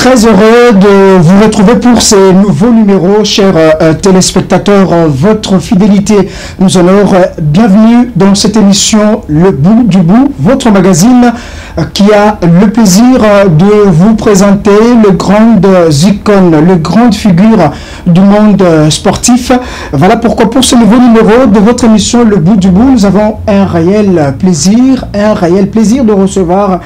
Très heureux de vous retrouver pour ces nouveaux numéros, chers téléspectateurs. Votre fidélité nous honore. Bienvenue dans cette émission Le Bout du Bout, votre magazine qui a le plaisir de vous présenter les grandes icônes, les grandes figures du monde sportif. Voilà pourquoi pour ce nouveau numéro de votre émission Le Bout du Bout, nous avons un réel plaisir de recevoir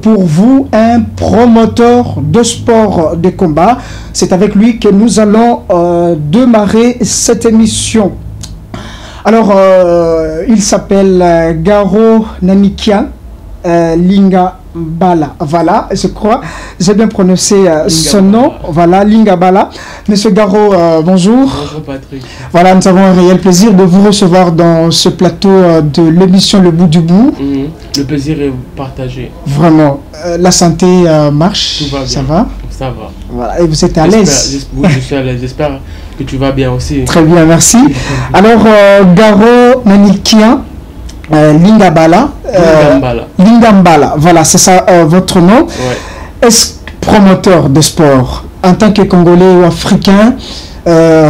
pour vous un promoteur de sport de combat. C'est avec lui que nous allons démarrer cette émission. Alors, il s'appelle Garo Nanikia Lingabala. Voilà, je crois, j'ai bien prononcé son nom. Voilà, Lingabala. Monsieur Garo, bonjour. Bonjour Patrick. Voilà, nous avons un réel plaisir de vous recevoir dans ce plateau de l'émission Le Bout du Bout. Le plaisir est partagé. Vraiment, la santé marche. Tout va bien. Ça va? Ça va. Voilà, et vous êtes à l'aise? Oui, je suis à l'aise. J'espère que tu vas bien aussi. Très bien, merci. Alors, Garo Nanikia Lingabala. Lingambala, voilà, c'est ça votre nom. Ouais. Est-ce promoteur de sport en tant que Congolais ou Africain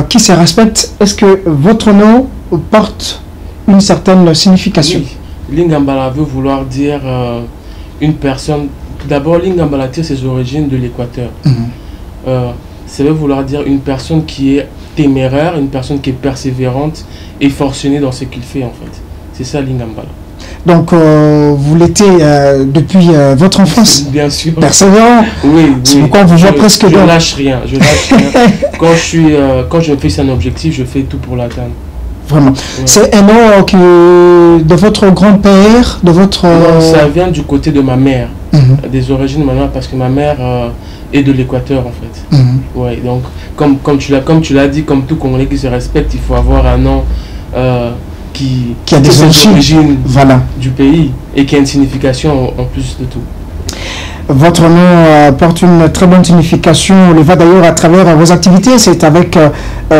qui se respecte, est-ce que votre nom porte une certaine signification? Oui. Lingambala veut vouloir dire une personne. D'abord, Lingambala tire ses origines de l'Équateur. Ça veut vouloir dire une personne qui est téméraire, une personne qui est persévérante et forcenée dans ce qu'il fait en fait. C'est ça Lingambala. Donc, vous l'étiez depuis votre enfance? Bien sûr. Persévérant? Oui. C'est pourquoi on vous voit presque je dans... lâche rien. Quand je fixe un objectif, je fais tout pour l'atteindre. Vraiment. Ouais. C'est un nom de votre grand-père, de votre... Non, ça vient du côté de ma mère, des origines de ma mère, parce que ma mère est de l'Équateur en fait. Ouais, donc, comme tu l'as dit, comme tout Congolais qui se respecte, il faut avoir un nom qui a des origines voilà. du pays et qui a une signification en plus de tout. Votre nom porte une très bonne signification, on le voit d'ailleurs à travers vos activités. C'est avec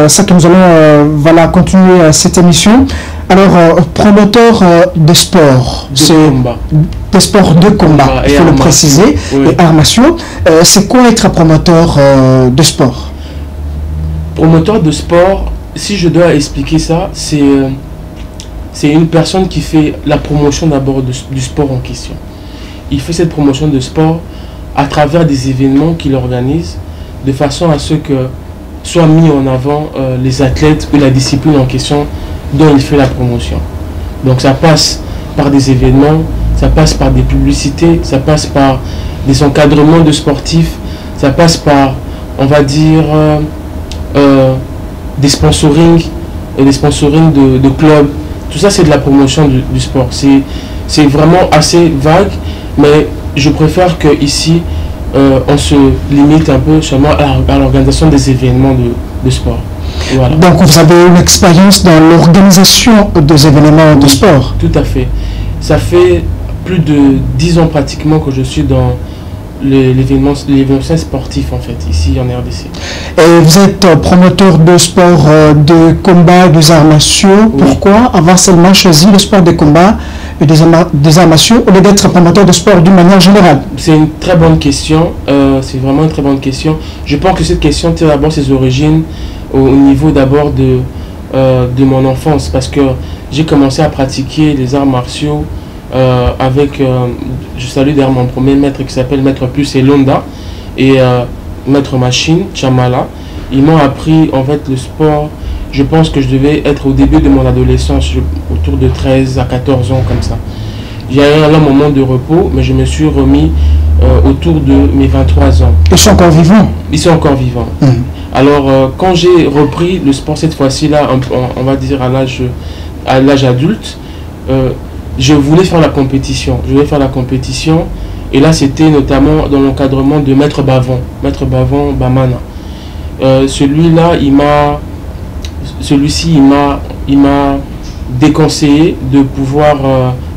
ça que nous allons voilà, continuer cette émission. Alors, promoteur de sport, des sports de combat, il faut le préciser, oui. Et arts martiaux. C'est quoi être un promoteur de sport? Promoteur de sport, si je dois expliquer ça, c'est une personne qui fait la promotion d'abord du sport en question. Il fait cette promotion de sport à travers des événements qu'il organise de façon à ce que soient mis en avant les athlètes ou la discipline en question dont il fait la promotion. Donc ça passe par des événements, ça passe par des publicités, ça passe par des encadrements de sportifs, ça passe par, on va dire, des sponsorings de clubs. Tout ça c'est de la promotion du sport. C'est vraiment assez vague, mais je préfère qu'ici on se limite un peu seulement à l'organisation des événements de sport. Voilà. Donc vous avez une expérience dans l'organisation des événements de sport? Tout à fait. Ça fait plus de 10 ans pratiquement que je suis dans l'événementiel sportif en fait, ici en RDC. Et vous êtes promoteur de sport de combat, des arts martiaux. Oui. Pourquoi avoir seulement choisi le sport de combat et des arts martiaux au lieu d'être promoteur de sport d'une manière générale? C'est une très bonne question. C'est vraiment une très bonne question. Je pense que cette question tire d'abord ses origines au niveau d'abord de mon enfance, parce que j'ai commencé à pratiquer les arts martiaux avec, je salue d'ailleurs mon premier maître qui s'appelle Maître Plus et Londa et Maître Machine, Chamala. Ils m'ont appris en fait le sport. Je pense que je devais être au début de mon adolescence, autour de 13 à 14 ans comme ça. J'ai eu un moment de repos, mais je me suis remis autour de mes 23 ans. Ils sont encore vivants? Ils sont encore vivants. Alors quand j'ai repris le sport cette fois-ci là, on va dire à l'âge adulte, je voulais faire la compétition. Et là c'était notamment dans l'encadrement de Maître Bavon Bamana. Celui-ci il m'a déconseillé de pouvoir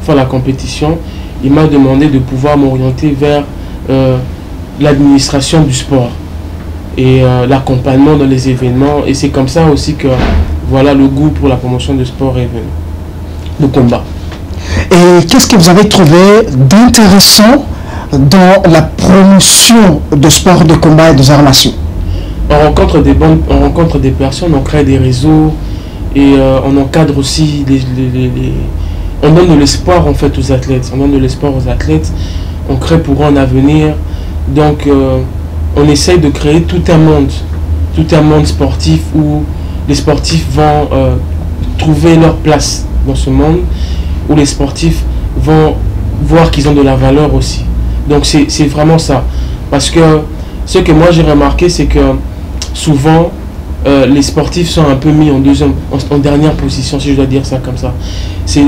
faire la compétition. Il m'a demandé de pouvoir m'orienter vers l'administration du sport et l'accompagnement dans les événements. Et c'est comme ça aussi que voilà, le goût pour la promotion du sport est venu, le combat. Et qu'est-ce que vous avez trouvé d'intéressant dans la promotion de sports de combat et des arts martiaux? On rencontre on rencontre des personnes, on crée des réseaux et on encadre aussi on donne de l'espoir en fait aux athlètes. On donne de l'espoir aux athlètes. On crée pour eux un avenir. Donc on essaye de créer tout un monde sportif où les sportifs vont trouver leur place dans ce monde, où les sportifs vont voir qu'ils ont de la valeur aussi. Donc c'est vraiment ça. Parce que ce que moi j'ai remarqué, c'est que souvent les sportifs sont un peu mis en dernière position, si je dois dire ça comme ça. C'est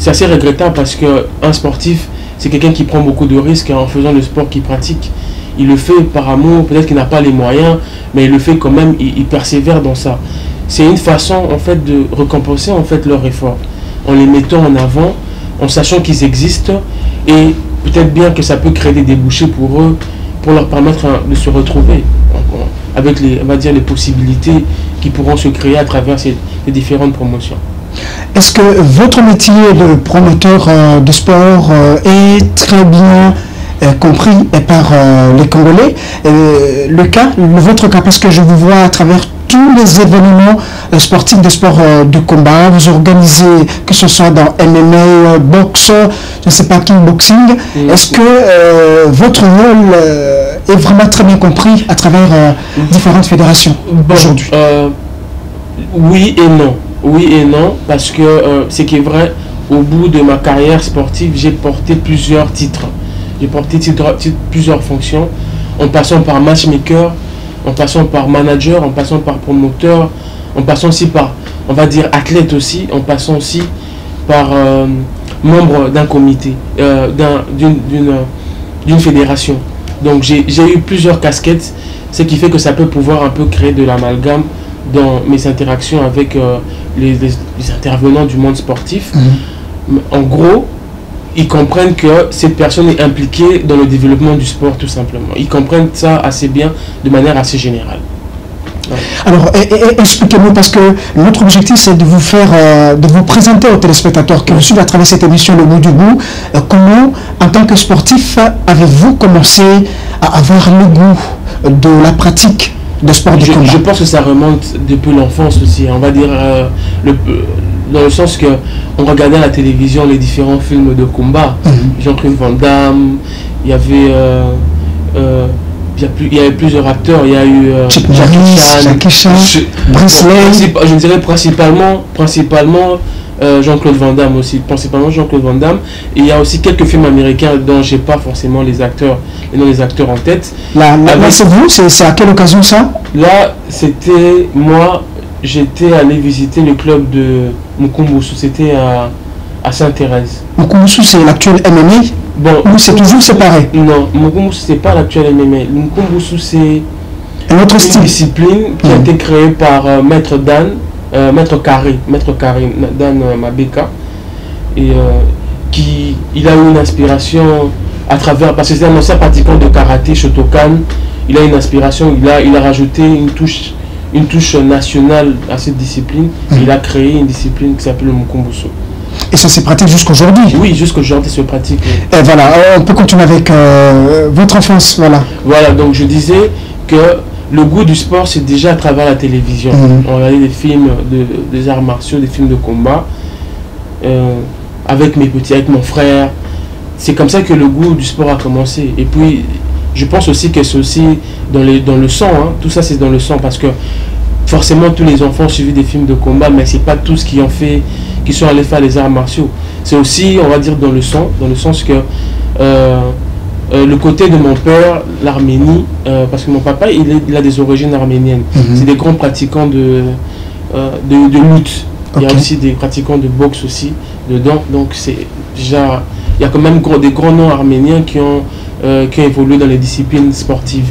assez regrettable parce qu'un sportif, c'est quelqu'un qui prend beaucoup de risques en faisant le sport qu'il pratique. Il le fait par amour, peut-être qu'il n'a pas les moyens, mais il le fait quand même, il persévère dans ça. C'est une façon en fait de récompenser en fait leur effort, en les mettant en avant, en sachant qu'ils existent, et peut-être bien que ça peut créer des débouchés pour eux, pour leur permettre de se retrouver avec on va dire, les possibilités qui pourront se créer à travers ces différentes promotions. Est-ce que votre métier de promoteur de sport est très bien compris par les Congolais? Votre cas, parce que je vous vois à travers tous les événements sportifs de sport de combat, vous organisez, que ce soit dans MMA, boxe, je ne sais pas, kickboxing. Est-ce que votre rôle est vraiment très bien compris à travers différentes fédérations aujourd'hui? Oui et non. Oui et non, parce que ce qui est vrai, au bout de ma carrière sportive, j'ai porté plusieurs titres. J'ai porté plusieurs fonctions, en passant par matchmaker, en passant par manager, en passant par promoteur, en passant aussi par, on va dire, athlète aussi, en passant aussi par membre d'un comité, d'une fédération. Donc j'ai eu plusieurs casquettes, ce qui fait que ça peut pouvoir un peu créer de l'amalgame dans mes interactions avec les intervenants du monde sportif. En gros, ils comprennent que cette personne est impliquée dans le développement du sport, tout simplement. Ils comprennent ça assez bien, de manière assez générale. Ouais. Alors, expliquez-nous, parce que notre objectif, c'est de vous faire, de vous présenter aux téléspectateurs qui nous suivent à travers cette émission Le Bout du Bout. Comment, en tant que sportif, avez-vous commencé à avoir le goût de la pratique de sport de combat? Je pense que ça remonte depuis l'enfance aussi. On va dire, dans le sens que on regardait à la télévision les différents films de combat. Jean-Claude Van Damme, il y avait plusieurs acteurs. Il y a eu Jackie Chan, Bruce Lee. Je dirais principalement Jean-Claude Van Damme aussi, principalement Jean-Claude Van Damme. Et il y a aussi quelques films américains dont j'ai pas forcément les noms des acteurs en tête. Là c'est vous, c'est à quelle occasion ça? Là, c'était moi, j'étais allé visiter le club de Mukumbusu, c'était à Sainte-Thérèse. Mukumbusu, c'est l'actuel MMA? Bon, ou c'est toujours séparé? Non, Mukumbusu, c'est pas l'actuel MMA. Mukumbusu, c'est un autre style, discipline qui a été créée par Maître Dan. Maître Carré, Dan Mabeka, et il a eu une inspiration à travers, parce que c'est un ancien pratiquant de karaté Shotokan. Il a une inspiration, il a rajouté une touche nationale à cette discipline. Il a créé une discipline qui s'appelle le Mukumbusu. Et ça se pratique jusqu'aujourd'hui? Oui, jusqu'aujourd'hui, ça se pratique. Et voilà, on peut continuer avec votre enfance, voilà. Voilà, donc je disais que le goût du sport, c'est déjà à travers la télévision. On regardait des films des arts martiaux, des films de combat, avec avec mon frère. C'est comme ça que le goût du sport a commencé. Et puis, je pense aussi que c'est aussi dans le sang. Hein. Tout ça, c'est dans le sang, parce que forcément, tous les enfants suivaient des films de combat, mais c'est pas tous qui sont allés faire les arts martiaux. C'est aussi, on va dire, dans le sang, dans le sens que le côté de mon père, l'Arménie, parce que mon papa, il a des origines arméniennes. C'est des grands pratiquants de lutte. Il y a aussi des pratiquants de boxe aussi dedans. Donc c'est déjà, il y a quand même des grands noms arméniens qui ont évolué dans les disciplines sportives.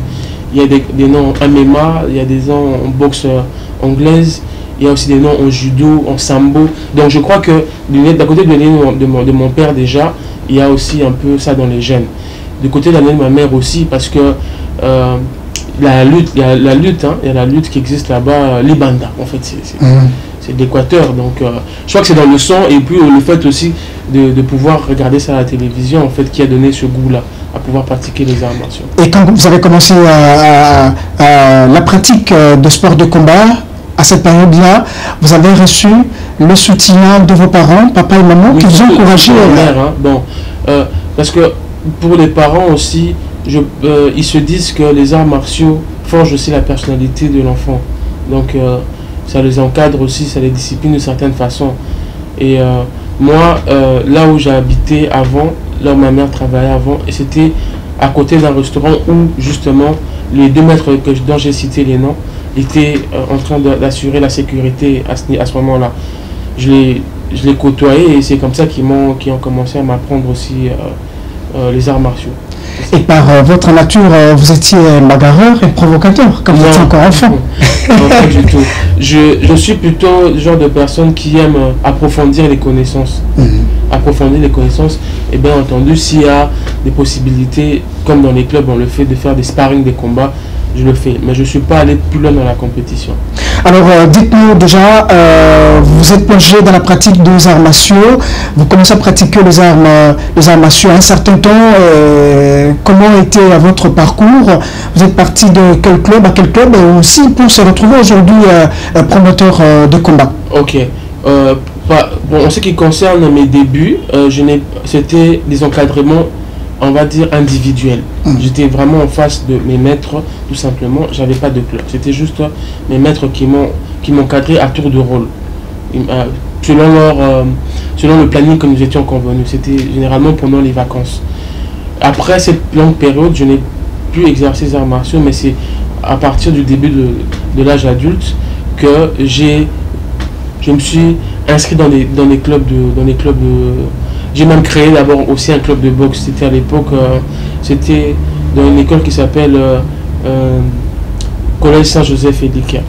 Il y a des noms en MMA, il y a des noms en boxe anglaise, il y a aussi des noms en judo, en sambo. Donc je crois que d'un côté de mon père déjà, il y a aussi un peu ça dans les gènes. Du côté de la ma mère aussi, parce que il y a la lutte qui existe là-bas, l'Ibanda, en fait, c'est c'est de l'Équateur. Donc je crois que c'est dans le sang, et puis le fait aussi de pouvoir regarder ça à la télévision, en fait, qui a donné ce goût-là à pouvoir pratiquer les arts martiaux. Et quand vous avez commencé la pratique de sport de combat, à cette période-là, vous avez reçu le soutien de vos parents, papa et maman, Oui, qui vous ont encouragé. Bon, parce que pour les parents aussi, ils se disent que les arts martiaux forgent aussi la personnalité de l'enfant. Donc ça les encadre aussi, ça les discipline d'une certaine façon. Et moi, là où j'ai habité avant, là où ma mère travaillait avant, et c'était à côté d'un restaurant où justement les 2 maîtres dont j'ai cité les noms étaient en train d'assurer la sécurité à ce moment-là. Je les côtoyais, et c'est comme ça qu'ils ont commencé à m'apprendre aussi les arts martiaux. Et par votre nature, vous étiez bagarreur et provocateur, comme vous étiez encore enfant. Non, pas du tout. Je suis plutôt le genre de personne qui aime approfondir les connaissances. Approfondir les connaissances, et bien entendu, s'il y a des possibilités, comme dans les clubs on le fait, de faire des sparring, des combats, je le fais. Mais je ne suis pas allé plus loin dans la compétition. Alors, dites-nous déjà, vous êtes plongé dans la pratique des arts martiaux, vous commencez à pratiquer les arts martiaux à un certain temps. Comment était votre parcours? Vous êtes parti de quel club à quel club, et aussi pour se retrouver aujourd'hui promoteur de combat? Ok. Bon, en ce qui concerne mes débuts, c'était des encadrements, on va dire, individuels. J'étais vraiment en face de mes maîtres, tout simplement. J'avais pas de club. C'était juste mes maîtres qui m'encadraient à tour de rôle. Selon le planning que nous étions convenus. C'était généralement pendant les vacances. Après cette longue période, je n'ai plus exercé les arts martiaux, mais c'est à partir du début de l'âge adulte que je me suis inscrit dans les clubs j'ai même créé d'abord aussi un club de boxe. C'était à l'époque, c'était dans une école qui s'appelle Collège Saint-Joseph Édiquet.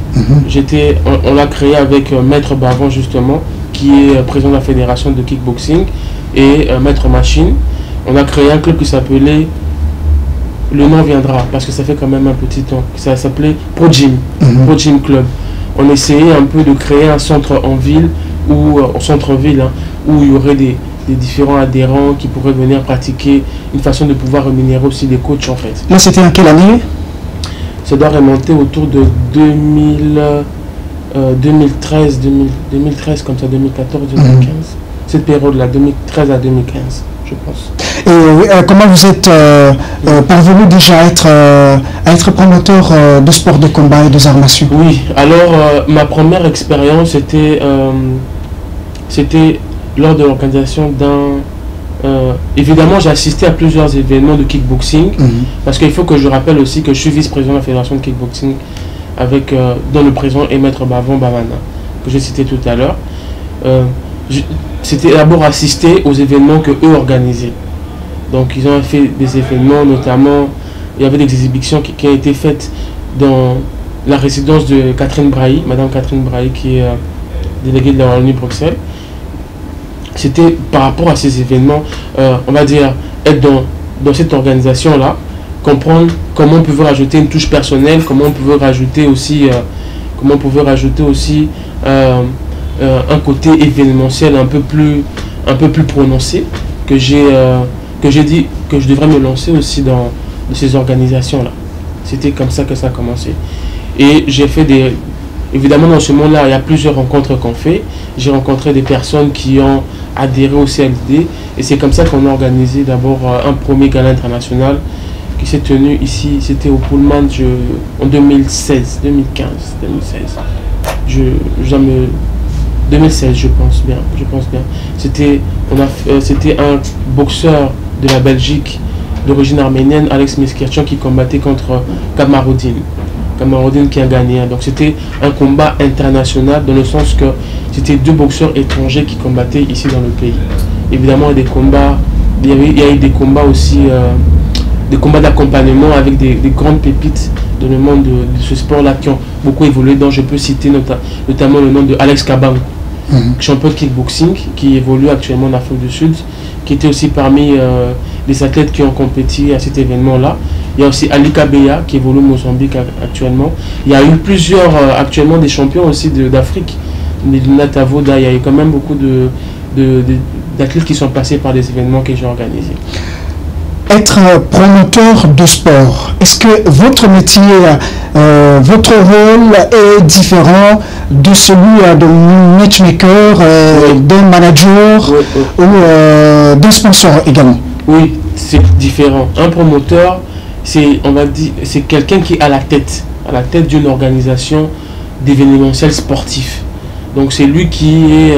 On l'a créé avec Maître Bavon, justement, qui est président de la fédération de kickboxing, et Maître Machine. On a créé un club qui s'appelait, le nom viendra parce que ça fait quand même un petit temps, ça s'appelait Pro Gym, Pro Gym Club. On essayait un peu de créer un centre en ville, ou au centre-ville, où il y aurait des différents adhérents qui pourraient venir pratiquer, une façon de pouvoir rémunérer aussi des coachs, en fait. Là, c'était en quelle année? Ça doit remonter autour de 2013, comme ça, 2014, 2015. Cette période-là, 2013 à 2015, je pense. Et comment vous êtes parvenu déjà à être promoteur de sport de combat et des arts martiaux? Oui, alors ma première expérience c'était lors de l'organisation évidemment, j'ai assisté à plusieurs événements de kickboxing, parce qu'il faut que je rappelle aussi que je suis vice-président de la fédération de kickboxing, dont le président est Maître Bavon Bavana, que j'ai cité tout à l'heure. C'était d'abord assister aux événements que eux organisaient. Donc ils ont fait des événements, notamment il y avait des exhibitions qui ont été faites dans la résidence de Catherine Brahi, Madame Catherine Brahi, qui est déléguée de la ONU Bruxelles. C'était par rapport à ces événements, on va dire, être dans cette organisation-là, comprendre comment on pouvait rajouter une touche personnelle, comment on pouvait rajouter aussi un côté événementiel un peu plus prononcé, que j'ai dit que je devrais me lancer aussi dans ces organisations-là. C'était comme ça que ça a commencé. Et j'ai fait évidemment, dans ce monde-là, il y a plusieurs rencontres qu'on fait. J'ai rencontré des personnes qui ont adhéré au CLD, et c'est comme ça qu'on a organisé d'abord un premier gala international qui s'est tenu ici. C'était au Pullman en 2016, 2016, je pense bien. C'était un boxeur de la Belgique d'origine arménienne, Alex Meskirchan, qui combattait contre Kamarodine qui a gagné. Donc c'était un combat international, dans le sens que c'était 2 boxeurs étrangers qui combattaient ici dans le pays. Évidemment, il y a eu des combats aussi, des combats d'accompagnement avec des grandes pépites dans le monde de ce sport-là qui ont beaucoup évolué, dont je peux citer notamment le nom de Alex Kabang, champion de kickboxing, qui évolue actuellement en Afrique du Sud, qui était aussi parmi les athlètes qui ont compéti à cet événement-là. Il y a aussi Ali Kabeya, qui évolue au Mozambique actuellement. Il y a eu plusieurs actuellement des champions aussi d'Afrique Medina Tavoda, il y a eu quand même beaucoup d'athlètes qui sont passés par des événements que j'ai organisés. Être promoteur de sport, est-ce que votre métier, votre rôle est différent de celui d'un matchmaker, d'un manager ou d'un sponsor également? Oui, c'est différent. Un promoteur, c'est, on va dire, c'est quelqu'un qui est à la tête d'une organisation d'événementiel sportif. Donc c'est lui qui est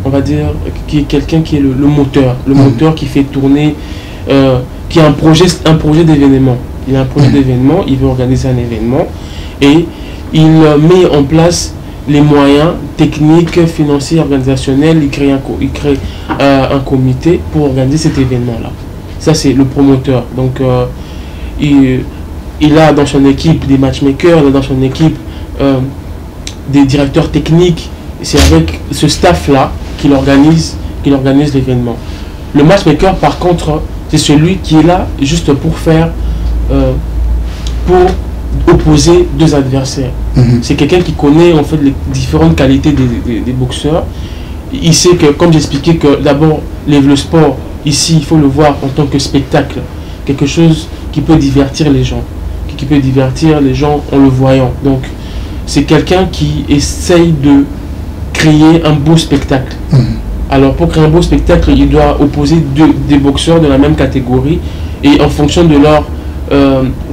on va dire, qui est quelqu'un qui est le moteur, moteur qui fait tourner, qui a un projet d'événement. Il a un projet d'événement, il veut organiser un événement et il met en place les moyens techniques, financiers, organisationnels. Il crée un comité pour organiser cet événement-là. Ça, c'est le promoteur. Donc, il a dans son équipe des matchmakers, il a dans son équipe des directeurs techniques. C'est avec ce staff-là qu'il organise l'événement. Le matchmaker, par contre, c'est celui qui est là juste pour faire, pour opposer deux adversaires. C'est quelqu'un qui connaît en fait les différentes qualités des boxeurs. Il sait que, comme j'expliquais, que d'abord, le sport, ici, il faut le voir en tant que spectacle. Quelque chose qui peut divertir les gens. Qui peut divertir les gens en le voyant. Donc, c'est quelqu'un qui essaye de créer un beau spectacle. Alors pour créer un beau spectacle, il doit opposer des boxeurs de la même catégorie et en fonction de leur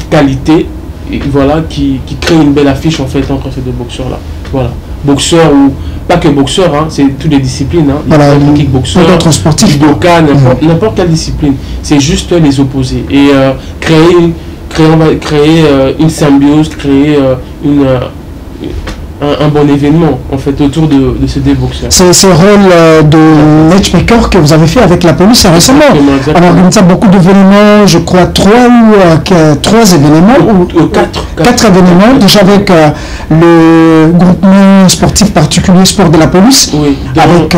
qualité, et voilà, qui crée une belle affiche en fait entre ces deux boxeurs là. Voilà, boxeurs ou pas que boxeurs, hein, c'est toutes les disciplines. Hein. Voilà, kickboxeurs, d'autres sportifs, judoka, n'importe quelle discipline. C'est juste les opposer et créer une symbiose, créer un bon événement en fait autour de ces deux boxeurs. C'est ce rôle de matchmaker que vous avez fait avec la police récemment. On a organisé beaucoup d'événements, je crois 3 événements ou 4 événements, déjà avec le groupement sportif particulier sport de la police, oui, avec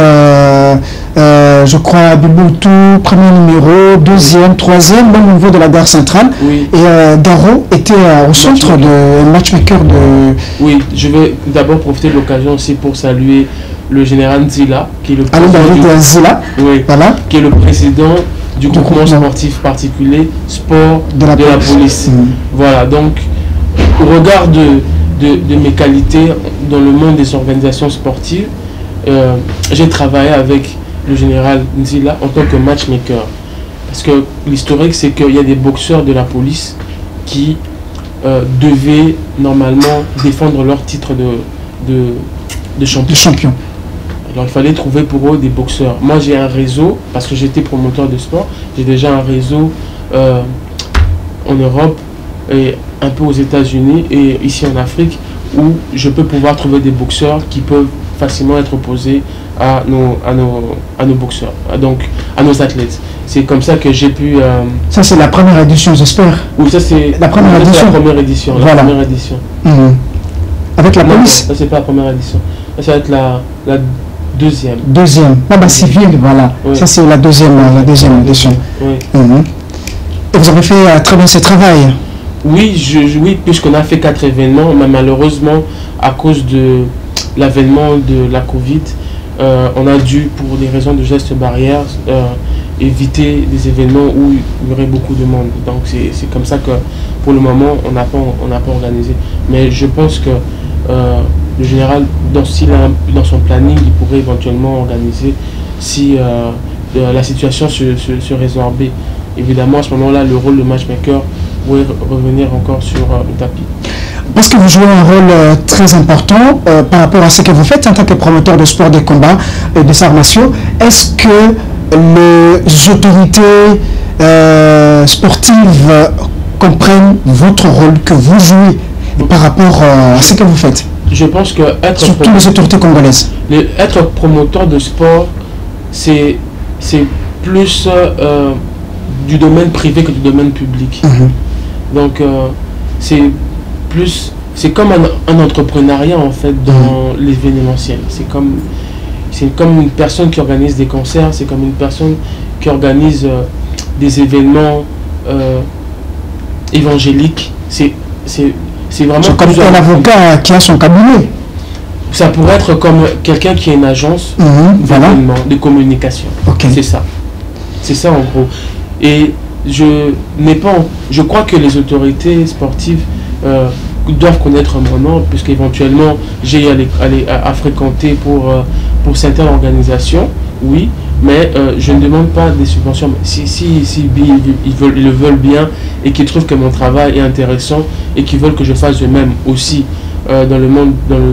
je crois Biboutou, premier numéro, deuxième, troisième, même au niveau de la gare centrale. Oui. Et Garo était au centre de matchmaker de... Oui, je vais d'abord profiter de l'occasion aussi pour saluer le général Nzila, qui est le président, voilà. Qui est le président du groupement sportif particulier sport de la police. Voilà, donc au regard de mes qualités dans le monde des organisations sportives, j'ai travaillé avec le général Nzila en tant que matchmaker. Parce que l'historique, c'est qu'il y a des boxeurs de la police qui devaient normalement défendre leur titre de champion. Alors il fallait trouver pour eux des boxeurs. Moi j'ai un réseau, parce que j'étais promoteur de sport, j'ai déjà un réseau en Europe et un peu aux États-Unis et ici en Afrique où je peux pouvoir trouver des boxeurs qui peuvent facilement être opposés à nos boxeurs, donc à nos athlètes. C'est comme ça que j'ai pu... Ça c'est la première édition, j'espère. Oui, ça c'est la première édition. La première édition. Voilà. La première édition. Avec la police. Ça c'est pas la première édition. Ça va être la deuxième. Deuxième. Ah bah civil, voilà. Oui. Ça c'est la deuxième édition. Oui. Et vous avez fait très bien ce travail. Oui, oui, puisqu'on a fait 4 événements, mais malheureusement, à cause de l'avènement de la Covid, on a dû, pour des raisons de gestes barrières, éviter des événements où il y aurait beaucoup de monde. Donc c'est comme ça que, pour le moment, on n'a pas organisé. Mais je pense que le général, dans son planning, il pourrait éventuellement organiser si la situation se résorbait. Évidemment, à ce moment-là, le rôle de matchmaker pourrait revenir encore sur le tapis. Parce que vous jouez un rôle très important par rapport à ce que vous faites en tant que promoteur de sport, de combat et des arts martiaux. Est-ce que les autorités sportives comprennent votre rôle que vous jouez par rapport à ce que vous faites? Je pense que surtout les autorités congolaises. Être promoteur de sport, c'est plus du domaine privé que du domaine public. Donc c'est comme un entrepreneuriat en fait dans l'événementiel. C'est comme une personne qui organise des concerts, c'est comme une personne qui organise des événements évangéliques. C'est vraiment comme un avocat qui a son cabinet. Ça pourrait être comme quelqu'un qui a une agence voilà. de communication. Okay. C'est ça. C'est ça en gros. Et je crois que les autorités sportives doivent connaître mon nom, puisqu'éventuellement j'ai à fréquenter pour certaines organisations, oui, mais je ne demande pas des subventions. Si ils le veulent bien et qu'ils trouvent que mon travail est intéressant et qu'ils veulent que je fasse de même aussi dans le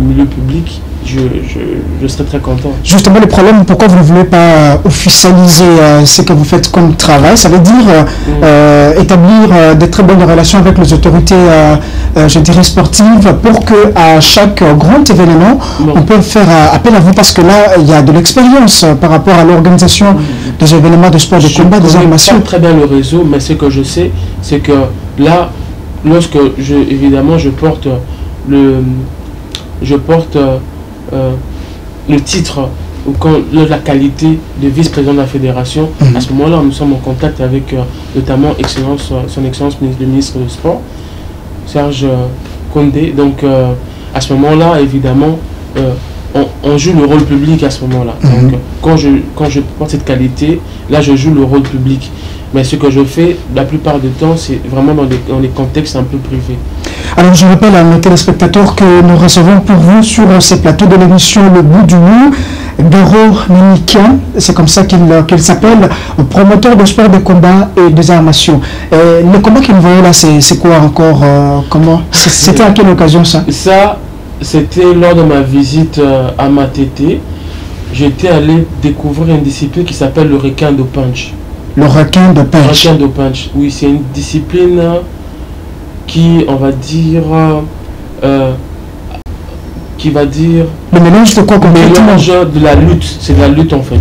milieu public, je serais très content. Justement, le problème, pourquoi vous ne voulez pas officialiser ce que vous faites comme travail, ça veut dire établir de très bonnes relations avec les autorités, je dirais, sportives, pour qu'à chaque grand événement, on peut faire appel à vous, parce que là, il y a de l'expérience par rapport à l'organisation des événements de sport, de combat, des arts martiaux. Je connais très bien le réseau, mais ce que je sais, c'est que là, lorsque évidemment, je porte le titre ou la qualité de vice-président de la fédération, à ce moment-là, nous sommes en contact avec notamment son excellence le ministre du Sport, Serge Condé. Donc, à ce moment-là, évidemment, on joue le rôle public à ce moment-là. Donc, quand je porte cette qualité, là, je joue le rôle public. Mais ce que je fais, la plupart du temps, c'est vraiment dans des contextes un peu privés. Alors, je rappelle à nos téléspectateurs que nous recevons pour vous sur ces plateaux de l'émission Le Bout du Bout, Doro Minikian, c'est comme ça qu'il s'appelle, promoteur de sport de combat et des arts martiaux. Le combat qu'il voyait là, c'est quoi encore comment c'était à quelle occasion ça? Ça, c'était lors de ma visite à Matete. J'étais allé découvrir une discipline qui s'appelle le requin de punch. Le requin de punch. Le requin de punch, oui, c'est une discipline qui, on va dire, le mélange de quoi complètement? Le mélange de la lutte, c'est de la lutte en fait.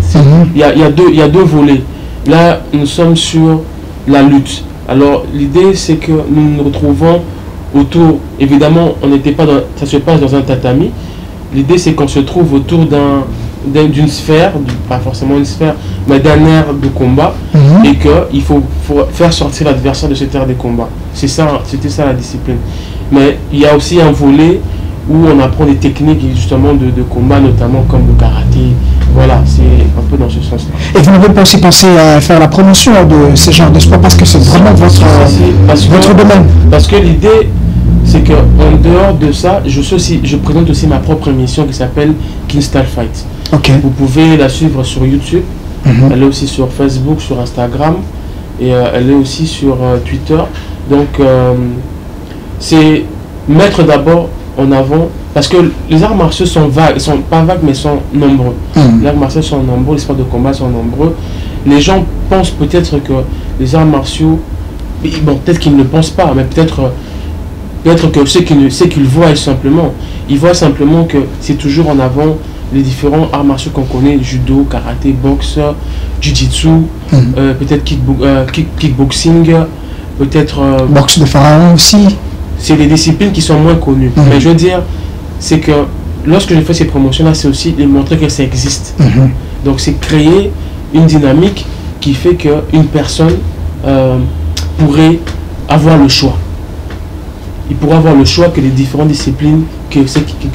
Il y a deux volets. Là, nous sommes sur la lutte. Alors, l'idée, c'est que nous nous retrouvons autour, évidemment, ça se passe dans un tatami. L'idée, c'est qu'on se trouve autour d'une sphère, pas forcément une sphère, mais d'un air de combat, et qu'il faut faire sortir l'adversaire de cet air de combat. C'était ça la discipline. Mais il y a aussi un volet où on apprend des techniques justement de combat, notamment comme le karaté. Voilà, c'est un peu dans ce sens-là. Et vous n'avez pas aussi pensé à faire la promotion de ce genre de sport, parce que c'est vraiment votre domaine? Parce que l'idée, c'est qu'en dehors de ça, je présente aussi ma propre émission qui s'appelle Kingstar Fight. Okay. Vous pouvez la suivre sur YouTube, elle est aussi sur Facebook, sur Instagram, et elle est aussi sur Twitter. Donc, c'est mettre d'abord en avant, parce que les arts martiaux sont vagues, ils sont pas vagues, mais sont nombreux. Les arts martiaux sont nombreux, les sports de combat sont nombreux. Les gens pensent peut-être que les arts martiaux, bon, peut-être qu'ils ne le pensent pas, mais peut-être que c'est qu'ils voient simplement. Ils voient simplement que c'est toujours en avant les différents arts martiaux qu'on connaît, judo, karaté, boxe, jiu-jitsu, peut-être kickboxing, peut-être... boxe de pharaon aussi. C'est des disciplines qui sont moins connues. Mais je veux dire, c'est que lorsque je fais ces promotions-là, c'est aussi de montrer que ça existe. Donc c'est créer une dynamique qui fait qu'une personne pourrait avoir le choix. Il pourra avoir le choix que les différentes disciplines que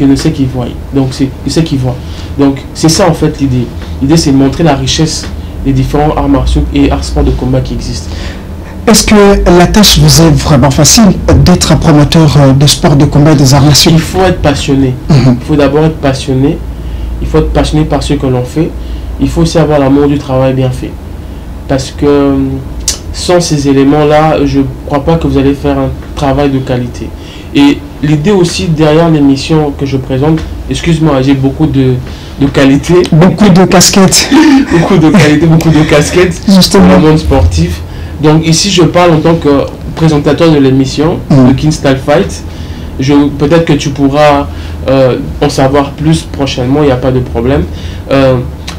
ne sait qu'ils voient. Donc c'est ce qu'ils voient. Donc c'est ça en fait l'idée. L'idée c'est de montrer la richesse des différents arts martiaux et arts sports de combat qui existent. Est-ce que la tâche vous est vraiment facile d'être promoteur de sport de combat et des arts martiaux? Il faut être passionné. Il faut d'abord être passionné. Il faut être passionné par ce que l'on fait. Il faut aussi avoir l'amour du travail bien fait. Parce que sans ces éléments-là, je ne crois pas que vous allez faire un travail de qualité. Et l'idée aussi derrière l'émission que je présente, excuse-moi, j'ai beaucoup de qualité. Beaucoup de casquettes. Beaucoup de qualité, beaucoup de casquettes. Justement. Dans le monde sportif. Donc ici, je parle en tant que présentateur de l'émission, de Kingstar Fight. Peut-être que tu pourras en savoir plus prochainement, il n'y a pas de problème.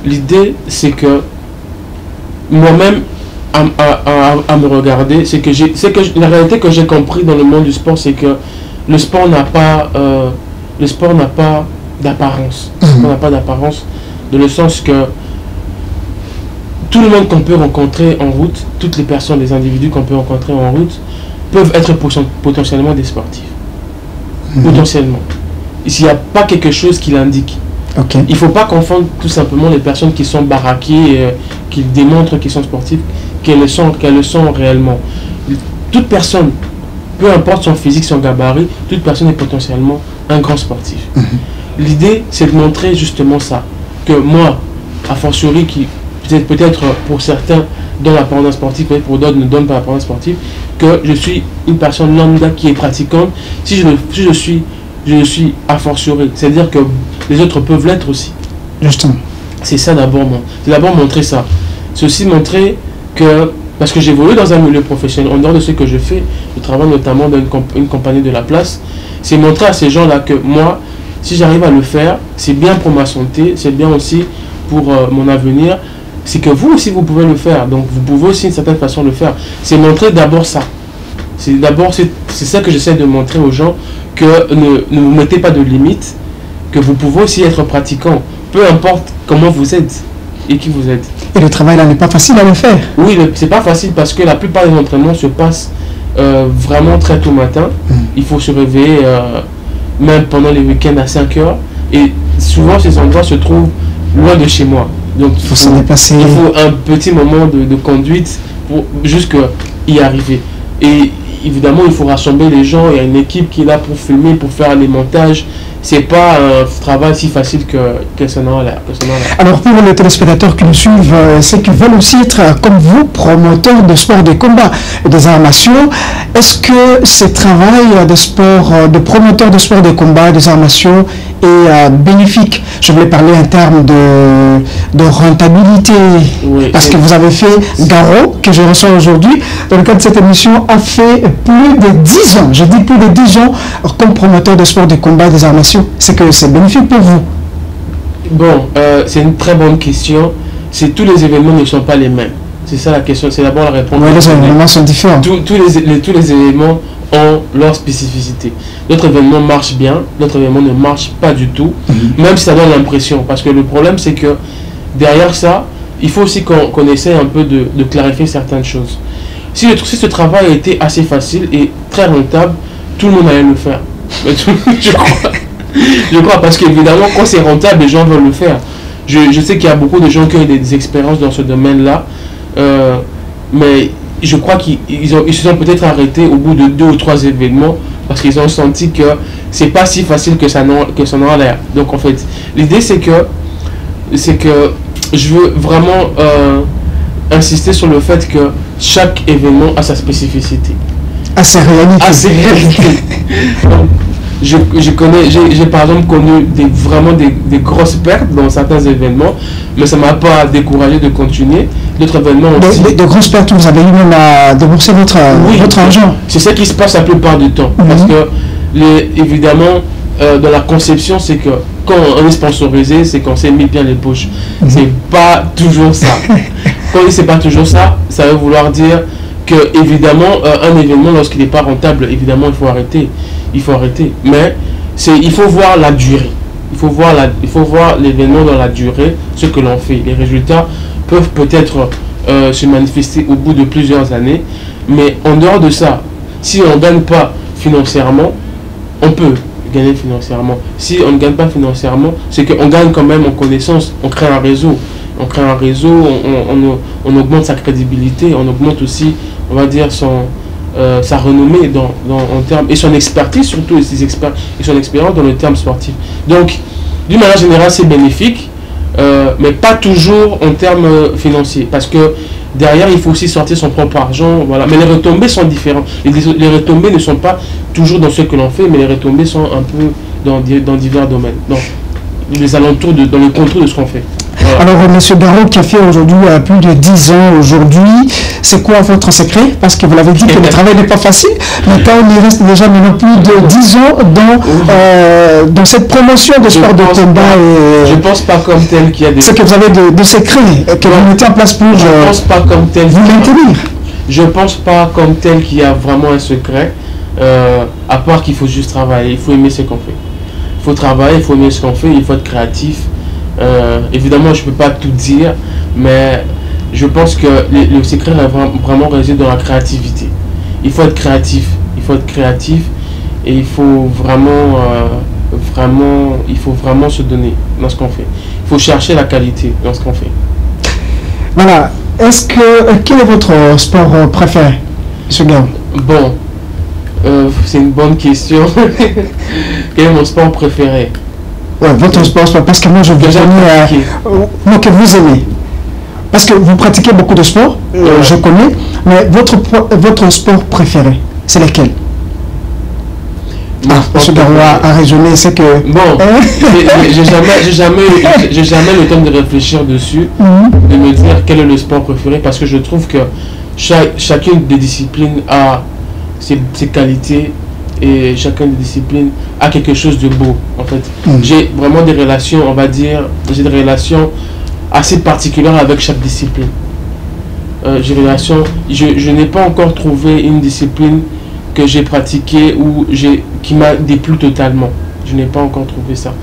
L'idée, c'est que moi-même, à me regarder, la réalité que j'ai compris dans le monde du sport, c'est que le sport n'a pas d'apparence. Le sport n'a pas d'apparence, dans le sens que tout le monde qu'on peut rencontrer en route, toutes les personnes, les individus qu'on peut rencontrer en route, peuvent être potentiellement des sportifs. potentiellement. S'il n'y a pas quelque chose qui l'indique. Okay. Il ne faut pas confondre tout simplement les personnes qui sont baraquées, qui démontrent qu'ils sont sportifs, qu'elles le sont réellement. Toute personne, peu importe son physique, son gabarit, toute personne est potentiellement un grand sportif. L'idée, c'est de montrer justement ça. Que moi, a fortiori, qui peut-être pour certains donnent l'apparence sportive, peut-être pour d'autres ne donnent pas l'apparence sportive, que je suis une personne lambda qui est pratiquante. Si je suis a fortiori. C'est-à-dire que les autres peuvent l'être aussi. Justement. C'est ça d'abord. C'est d'abord montrer ça. C'est aussi montrer que, parce que j'évolue dans un milieu professionnel, en dehors de ce que je fais, je travaille notamment dans une compagnie de la place, c'est montrer à ces gens-là que moi, si j'arrive à le faire, c'est bien pour ma santé, c'est bien aussi pour mon avenir, c'est que vous aussi vous pouvez le faire. Donc vous pouvez aussi d'une certaine façon le faire. C'est montrer d'abord ça. C'est ça que j'essaie de montrer aux gens, que ne vous mettez pas de limites, que vous pouvez aussi être pratiquant, peu importe comment vous êtes et qui vous êtes. Et le travail là n'est pas facile à le faire. Oui, c'est pas facile parce que la plupart des entraînements se passent vraiment très tôt matin. Il faut se réveiller même pendant les week-ends à 5 heures. Et souvent ces endroits se trouvent loin de chez moi. Donc il faut un petit moment de conduite pour jusqu'à y arriver. Et évidemment, il faut rassembler les gens. Il y a une équipe qui est là pour filmer, pour faire les montages. C'est pas un travail si facile que ça n'en a l'air. Alors pour les téléspectateurs qui nous suivent, ceux qui veulent aussi être comme vous, promoteurs de sport de combat et des arts martiaux, est-ce que ce travail de promoteur de sport de combat et des arts martiaux est bénéfique? Je voulais parler en termes de rentabilité. Oui, parce que vous avez fait Garo, que je reçois aujourd'hui, dans le cadre de cette émission, a fait plus de 10 ans, je dis plus de 10 ans, comme promoteur de sport de combat et des arts martiaux. C'est que c'est bénéfique pour vous? Bon, c'est une très bonne question. Tous les événements ne sont pas les mêmes. C'est ça la question, c'est d'abord la réponse. Oui, les événements sont différents. Tous les événements ont leur spécificité. Notre événement marche bien, notre événement ne marche pas du tout, même si ça donne l'impression. Parce que le problème, c'est que derrière ça, il faut aussi qu'on essaie un peu de clarifier certaines choses. Si ce travail a été assez facile et très rentable, tout le monde allait le faire. Je crois, parce qu'évidemment, quand c'est rentable, les gens veulent le faire. Je sais qu'il y a beaucoup de gens qui ont des expériences dans ce domaine-là, mais je crois qu'ils se sont peut-être arrêtés au bout de 2 ou 3 événements parce qu'ils ont senti que c'est pas si facile que ça n'en a l'air. Donc en fait, l'idée c'est que je veux vraiment insister sur le fait que chaque événement a sa spécificité. À ses réalités. J'ai par exemple connu des grosses pertes dans certains événements, mais ça ne m'a pas découragé de continuer. D'autres événements aussi. De grosses pertes, vous avez eu même à débourser votre argent. C'est ça qui se passe la plupart du temps. Parce que, évidemment, dans la conception, c'est que quand on est sponsorisé, c'est qu'on s'est mis bien les poches. C'est pas toujours ça. Quand c'est pas toujours ça, ça veut vouloir dire que, évidemment, un événement, lorsqu'il n'est pas rentable, évidemment, il faut arrêter. Mais il faut voir la durée. Il faut voir l'événement dans la durée, ce que l'on fait. Les résultats peuvent peut-être se manifester au bout de plusieurs années. Mais en dehors de ça, si on ne gagne pas financièrement, on peut gagner financièrement. Si on ne gagne pas financièrement, c'est qu'on gagne quand même en connaissance. On crée un réseau. On augmente sa crédibilité. On augmente aussi, on va dire, sa renommée en termes, et son expertise surtout, et son expérience dans le terme sportif. Donc, d'une manière générale, c'est bénéfique, mais pas toujours en termes financiers, parce que derrière, il faut aussi sortir son propre argent, voilà. Mais les retombées sont différentes. Les retombées ne sont pas toujours dans ce que l'on fait, mais les retombées sont un peu dans divers domaines, dans les alentours, dans le contour de ce qu'on fait. Voilà. Alors, M. Garo, qui a fait aujourd'hui plus de 10 ans aujourd'hui, c'est quoi votre secret? Parce que vous l'avez dit que le travail n'est pas facile, mais quand on y reste déjà maintenant plus de 10 ans dans cette promotion de sport de combat. Je ne pense pas comme tel qu'il y a des... C'est que vous avez de secrets que vous mettez en place pour je pense pas comme tel vous maintenir. Je ne pense pas comme tel qu'il y a vraiment un secret, à part qu'il faut juste travailler, il faut aimer ce qu'on fait. Il faut travailler, il faut aimer ce qu'on fait, il faut être créatif. Évidemment, je ne peux pas tout dire, mais je pense que le secret vraiment réside dans la créativité. Il faut être créatif. Et il faut vraiment, il faut vraiment se donner dans ce qu'on fait. Il faut chercher la qualité dans ce qu'on fait. Voilà. Quel est votre sport préféré, M. Gao? Bon, c'est une bonne question. Quel est mon sport préféré? Ouais, votre sport, parce que moi je vous aimez, que vous aimez. Parce que vous pratiquez beaucoup de sports, je connais, mais votre sport préféré, c'est lequel? M. Garoua a raisonné, c'est que... Bon, j'ai jamais le temps de réfléchir dessus, de me dire quel est le sport préféré, parce que je trouve que chacune des disciplines a ses qualités, et chacune des disciplines a quelque chose de beau, en fait. J'ai vraiment des relations, on va dire, j'ai des relations assez particulières avec chaque discipline. Je n'ai pas encore trouvé une discipline que j'ai pratiquée ou qui m'a déplu totalement. Je n'ai pas encore trouvé ça.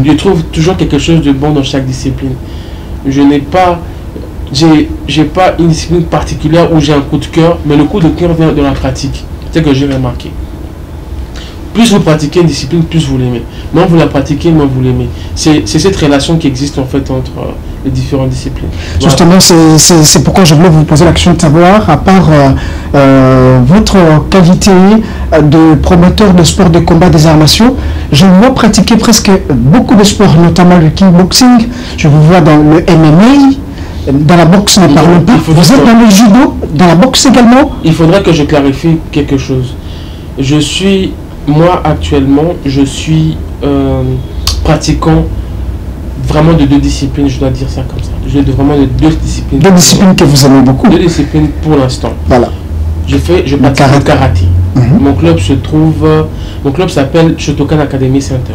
Je trouve toujours quelque chose de bon dans chaque discipline. J'ai pas une discipline particulière où j'ai un coup de cœur, mais le coup de cœur vient de la pratique. C'est ce que j'ai remarqué. Plus vous pratiquez une discipline, plus vous l'aimez. Moins vous la pratiquez, moins vous l'aimez. C'est cette relation qui existe en fait entre les différentes disciplines. Justement, voilà. C'est pourquoi je voulais vous poser la question de savoir, à part votre qualité de promoteur de sport de combat des arts martiaux, je vous vois pratiquer presque beaucoup de sports, notamment le kickboxing, je vous vois dans le MMA, dans la boxe, ne parlons pas. Vous êtes dans le judo, dans la boxe également? Il faudrait que je clarifie quelque chose. Moi, actuellement, je suis pratiquant vraiment de 2 disciplines, je dois dire ça comme ça. Je fais vraiment de 2 disciplines. 2 disciplines que vous aimez beaucoup? 2 disciplines pour l'instant. Voilà. Je pratique le karaté. Mon club s'appelle Shotokan Academy Center.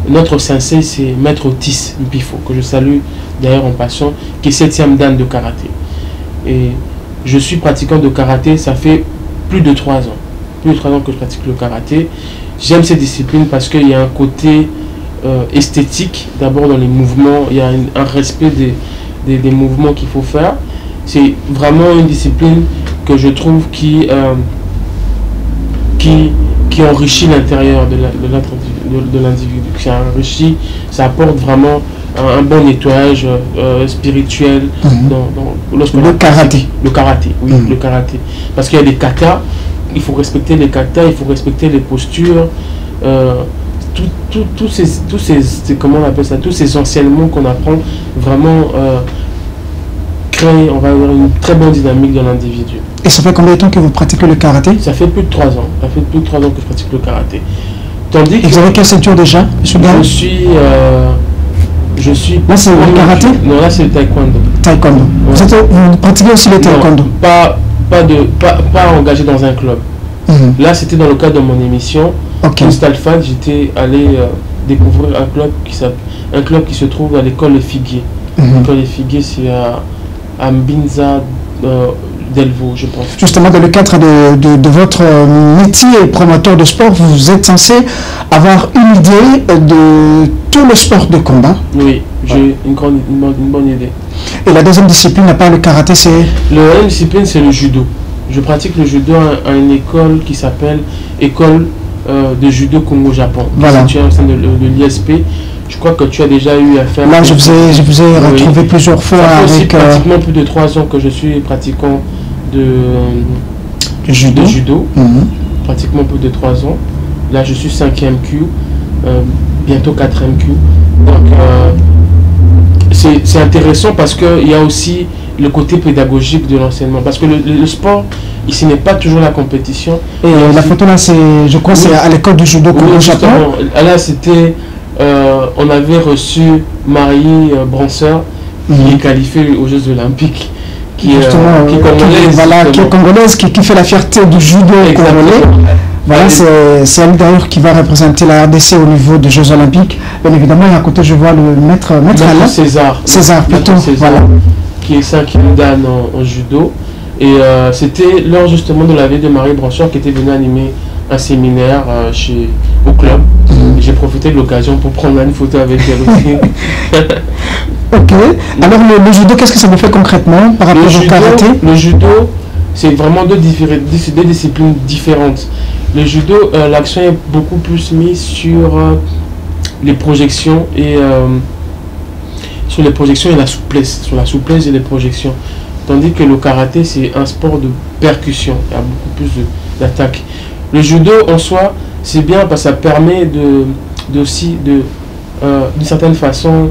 Notre sensei, c'est Maître Otis Mpifo, que je salue d'ailleurs en passant, qui est 7e dan de karaté. Et je suis pratiquant de karaté, ça fait plus de 3 ans. Plus de 3 ans que je pratique le karaté. J'aime ces disciplines parce qu'il y a un côté esthétique, d'abord dans les mouvements, il y a un respect des mouvements qu'il faut faire. C'est vraiment une discipline que je trouve qui enrichit l'intérieur de l'individu, qui enrichit, ça apporte vraiment un bon nettoyage spirituel le karaté. Le karaté, oui, le karaté. Parce qu'il y a des katas, il faut respecter les katas, il faut respecter les postures, comment on appelle ça, tous ces enseignements qu'on apprend vraiment créent, on va dire, une très bonne dynamique dans l'individu. Et ça fait combien de temps que vous pratiquez le karaté? Ça fait plus de 3 ans. Ça fait plus de 3 ans que je pratique le karaté. Tandis que vous avez quelle ceinture déjà, M. Gao? Je suis. Là, c'est le karaté? Non, là, c'est le taekwondo. Taekwondo. Ouais. Vous pratiquez aussi le taekwondo? Non, pas engagé dans un club. Là, c'était dans le cadre de mon émission. Instalfan, j'étais allé découvrir un club qui se trouve à l'école Les Figuiers. L'école Les Figuiers, c'est à Mbinza Delvaux, je pense. Justement, dans le cadre de votre métier promoteur de sport, vous êtes censé avoir une idée de tout le sport de combat. Oui, j'ai une bonne idée. Et la deuxième discipline, à part le karaté, c'est? La deuxième discipline, c'est le judo. Je pratique le judo à une école qui s'appelle École de judo Congo-Japon. Voilà. Tu es au sein de l'ISP. Je crois que tu as déjà eu à faire... Là, je vous ai retrouvé plusieurs fois avec... aussi pratiquement plus de 3 ans que je suis pratiquant de judo. Pratiquement plus de 3 ans. Là, je suis 5e Q, bientôt 4e Q. Donc, c'est intéressant parce qu'il y a aussi le côté pédagogique de l'enseignement. Parce que le sport, ici, n'est pas toujours la compétition. Et la photo là, je crois, c'est à l'école du judo au Japon. Là, c'était... on avait reçu Marie Branseur, qui est qualifiée aux Jeux Olympiques. Qui est congolaise, qui fait la fierté du judo congolais. Voilà, c'est elle d'ailleurs qui va représenter la RDC au niveau des Jeux Olympiques. Bien évidemment, et à côté, je vois le maître Alain. César, plutôt. Voilà. Qui est 5e dan en judo. Et c'était lors justement de la vie de Marie Branseur qui était venue animer un séminaire au club. J'ai profité de l'occasion pour prendre une photo avec elle aussi. Ok. Alors le judo, qu'est-ce que ça vous fait concrètement par rapport au karaté? Le judo, c'est vraiment deux disciplines différentes. Le judo, l'accent est beaucoup plus mis sur les projections et la souplesse, sur la souplesse et les projections. Tandis que le karaté, c'est un sport de percussion, il y a beaucoup plus d'attaque. Le judo en soi, c'est bien parce que ça permet d'une certaine façon,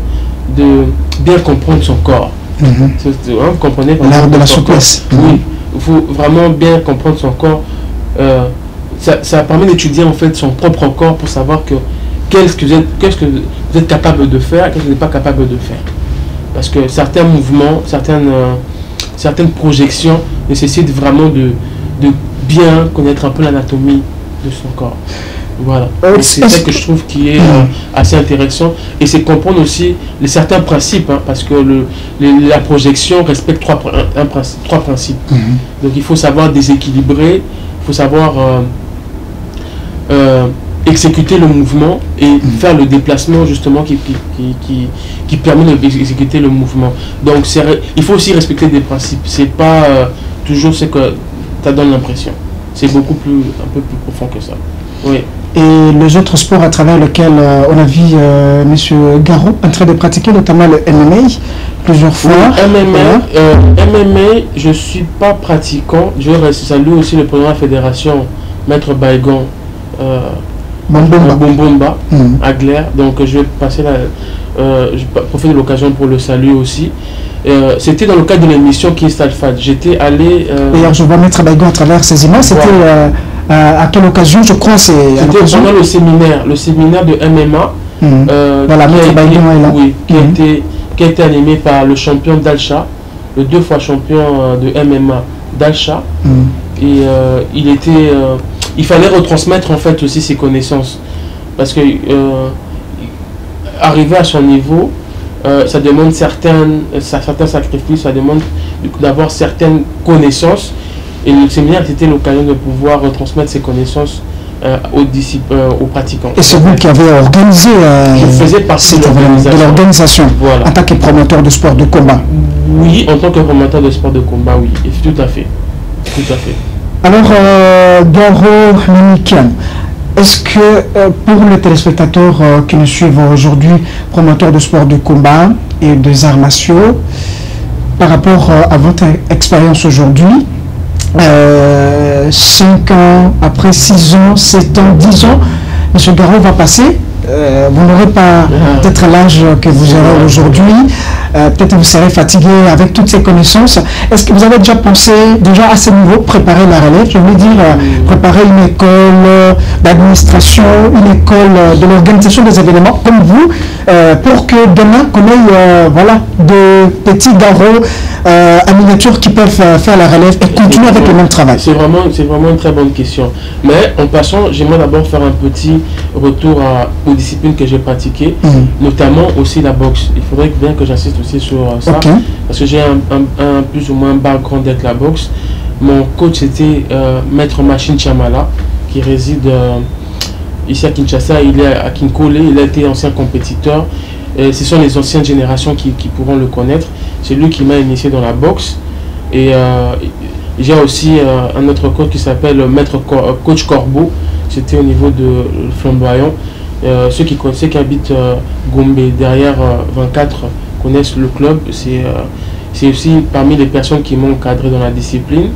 de bien comprendre son corps. Vous comprenez l'art de la souplesse. Oui, il faut vraiment bien comprendre son corps. Ça permet d'étudier en fait son propre corps pour savoir qu'est-ce que vous êtes capable de faire et qu'est-ce que vous n'êtes pas capable de faire. Parce que certains mouvements, certaines projections nécessitent vraiment de bien connaître un peu l'anatomie de son corps. Voilà. C'est ça que je trouve qui est assez intéressant. Et c'est comprendre aussi certains principes, hein, parce que la projection respecte trois principes. Donc il faut savoir déséquilibrer, il faut savoir exécuter le mouvement et faire le déplacement justement qui permet d'exécuter le mouvement. Donc il faut aussi respecter des principes. C'est pas toujours ce que ça donne l'impression. C'est un peu plus profond que ça. Oui. Et les autres sports à travers lesquels on a vu M. Garou en train de pratiquer, notamment le MMA, plusieurs fois. Oui, MMA, je ne suis pas pratiquant. Je salue aussi le président de la fédération, Maître Baïgon Bombomba, à Glaire. Donc je vais passer je profite de l'occasion pour le saluer aussi. C'était dans le cadre de l'émission qui est Alpha. J'étais allé... D'ailleurs, je vois Maître Baïgon à travers ces images. C'était... à quelle occasion? Je crois c'est pendant le séminaire de MMA qui a été animé par le champion d'Alcha, le 2 fois champion de MMA d'Alcha. Et il fallait retransmettre en fait aussi ses connaissances, parce que arriver à son niveau, ça demande certains sacrifices, ça demande d'avoir certaines connaissances. Et le séminaire était l'occasion de pouvoir retransmettre ces connaissances aux pratiquants. Et c'est vous qui avez organisé je faisais partie de l'organisation, voilà, en tant que promoteur de sport de combat. Oui, en tant que promoteur de sport de combat, oui, et tout à fait. Tout à fait. Alors, Garo Mimikian, est-ce que pour les téléspectateurs qui nous suivent aujourd'hui, promoteurs de sport de combat et des arts martiaux, par rapport à votre expérience aujourd'hui, 5 ans, après 6 ans, 7 ans, 10 ans, M. Garou va passer. Vous n'aurez pas peut-être l'âge que vous aurez aujourd'hui. Peut-être vous serez fatigué avec toutes ces connaissances. Est-ce que vous avez déjà pensé, à ce niveau, préparer la relève? Je veux dire, préparer une école d'administration, une école de l'organisation des événements comme vous, pour que demain, qu'on ait de petits Garous en miniature qui peuvent faire la relève et continuer avec le même travail? C'est vraiment une très bonne question. Mais en passant, j'aimerais d'abord faire un petit retour aux disciplines que j'ai pratiquées, notamment aussi la boxe. Il faudrait bien que j'insiste aussi sur ça, parce que j'ai un plus ou moins background avec la boxe. Mon coach était Maître Machine Chamala, qui réside ici à Kinshasa. Il est à Kinkole, il a été ancien compétiteur. Et ce sont les anciennes générations qui pourront le connaître. C'est lui qui m'a initié dans la boxe. Et j'ai aussi un autre coach qui s'appelle Maître Coach Corbeau. C'était au niveau de Flamboyant. Ceux qui habitent Gombe, derrière 24, connaissent le club. C'est aussi parmi les personnes qui m'ont encadré dans la discipline.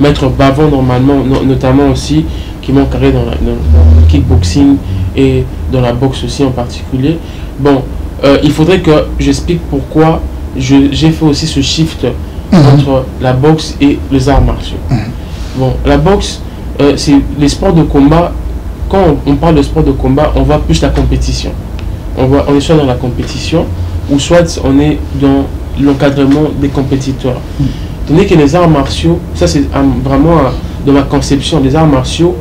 Maître Bavon, notamment aussi, qui m'ont encadré dans le kickboxing et dans la boxe aussi en particulier. Bon, il faudrait que j'explique pourquoi j'ai fait aussi ce shift entre la boxe et les arts martiaux. Bon, la boxe, c'est les sports de combat. Quand on parle de sport de combat, on voit plus la compétition. On est soit dans la compétition, ou soit on est dans l'encadrement des compétiteurs. Tandis que les arts martiaux, ça c'est vraiment dans ma conception, les arts martiaux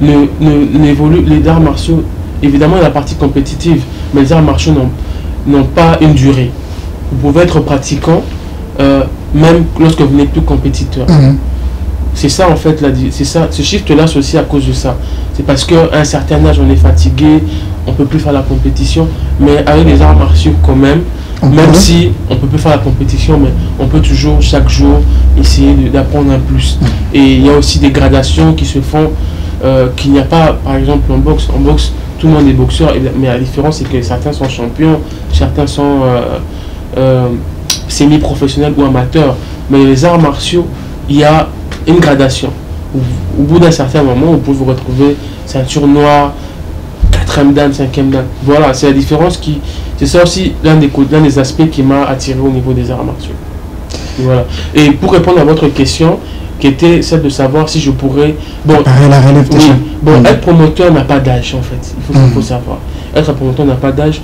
les arts martiaux, évidemment, la partie compétitive, mais les arts martiaux n'ont pas une durée. Vous pouvez être pratiquant même lorsque vous n'êtes plus compétiteur. C'est ça en fait, ce shift-là, c'est aussi à cause de ça. C'est parce qu'à un certain âge, on est fatigué, on ne peut plus faire la compétition, mais avec les arts martiaux quand même, Même si on ne peut plus faire la compétition, mais on peut toujours, chaque jour, essayer d'apprendre un plus. Et il y a aussi des gradations qui se font, qu'il n'y a pas, par exemple, en boxe. En boxe, tout le monde est boxeur, mais la différence, c'est que certains sont champions, certains sont semi-professionnels ou amateurs. Mais les arts martiaux, il y a une gradation. Au bout d'un certain moment, vous pouvez vous retrouver ceinture noire, 4e dan, 5e dan. Voilà, c'est la différence qui... C'est ça aussi l'un des aspects qui m'a attiré au niveau des arts martiaux. Voilà. Et pour répondre à votre question, qui était celle de savoir si je pourrais... Bon, la relève déjà. Bon, être promoteur n'a pas d'âge en fait, il faut savoir. Être promoteur n'a pas d'âge.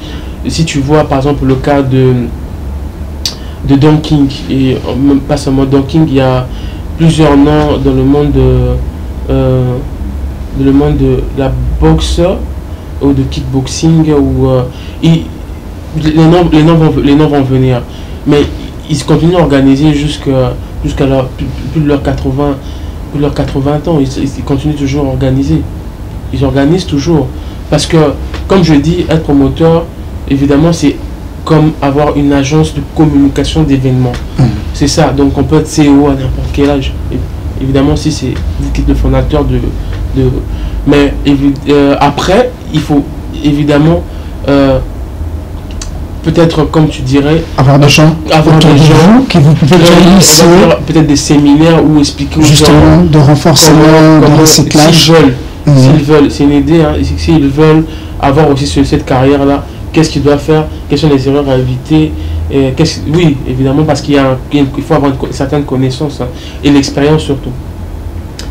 Si tu vois par exemple le cas de Don King, et même pas seulement Don King, il y a plusieurs noms dans le monde de la boxe ou de kickboxing où les noms vont venir, mais ils continuent à organiser jusqu'à plus de leurs 80 ans. Ils continuent toujours à organiser. Ils organisent toujours parce que, comme je dis, être promoteur, évidemment, c'est comme avoir une agence de communication d'événements. C'est ça. Donc on peut être CEO à n'importe quel âge. Évidemment, si c'est vous qui êtes le fondateur mais après, il faut évidemment peut-être, comme tu dirais, avoir des gens qui vous pouvez initier, peut-être des séminaires où expliquer justement de renforcement, de recyclage. S'ils veulent, c'est une idée, hein, s'ils veulent avoir aussi cette carrière-là, qu'est-ce qu'ils doivent faire, quelles sont les erreurs à éviter. Oui, évidemment, parce qu'il faut avoir une certaine connaissance, hein, et l'expérience surtout.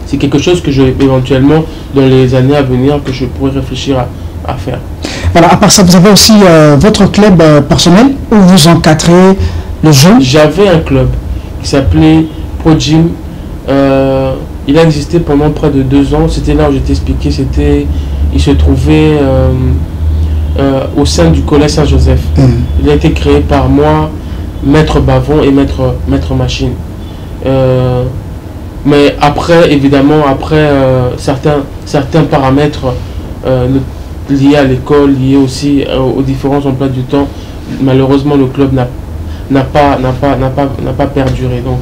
C'est quelque chose que éventuellement, dans les années à venir, que je pourrais réfléchir à faire. Voilà, à part ça, vous avez aussi votre club personnel où vous encadrez les jeunes? J'avais un club qui s'appelait Pro Gym. Il a existé pendant près de 2 ans. C'était là où j'étais expliqué. Il se trouvait au sein du collège Saint-Joseph. Il a été créé par moi, Maître Bavon et Maître Machine. Mais après, évidemment, certains paramètres liés à l'école, liés aussi aux différents emplois du temps, malheureusement le club n'a pas perduré. Donc,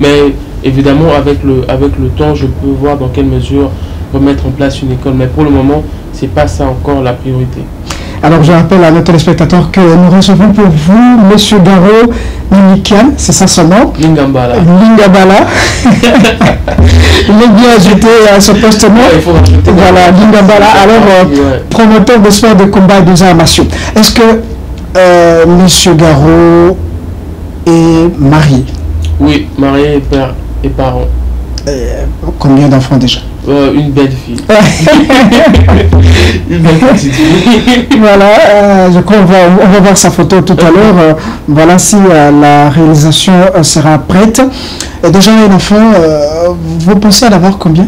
mais évidemment avec le temps, je peux voir dans quelle mesure remettre en place une école. Mais pour le moment, c'est pas ça encore la priorité. Alors je rappelle à nos téléspectateurs que nous recevons pour vous M. Garo Nimikian, c'est ça son nom? Lingambala. Il est bien ajouté à ce poste-là. Voilà, Lingambala. Alors, promoteur de sport de combat et des arts martiaux. Est-ce que M. Garo est marié? Oui, marié et père et parent. Combien d'enfants déjà? Une belle fille. Une belle petite fille. Voilà, je crois qu'on va voir sa photo tout à l'heure. Voilà, si la réalisation sera prête. Et déjà, un enfant, vous pensez à l'avoir combien?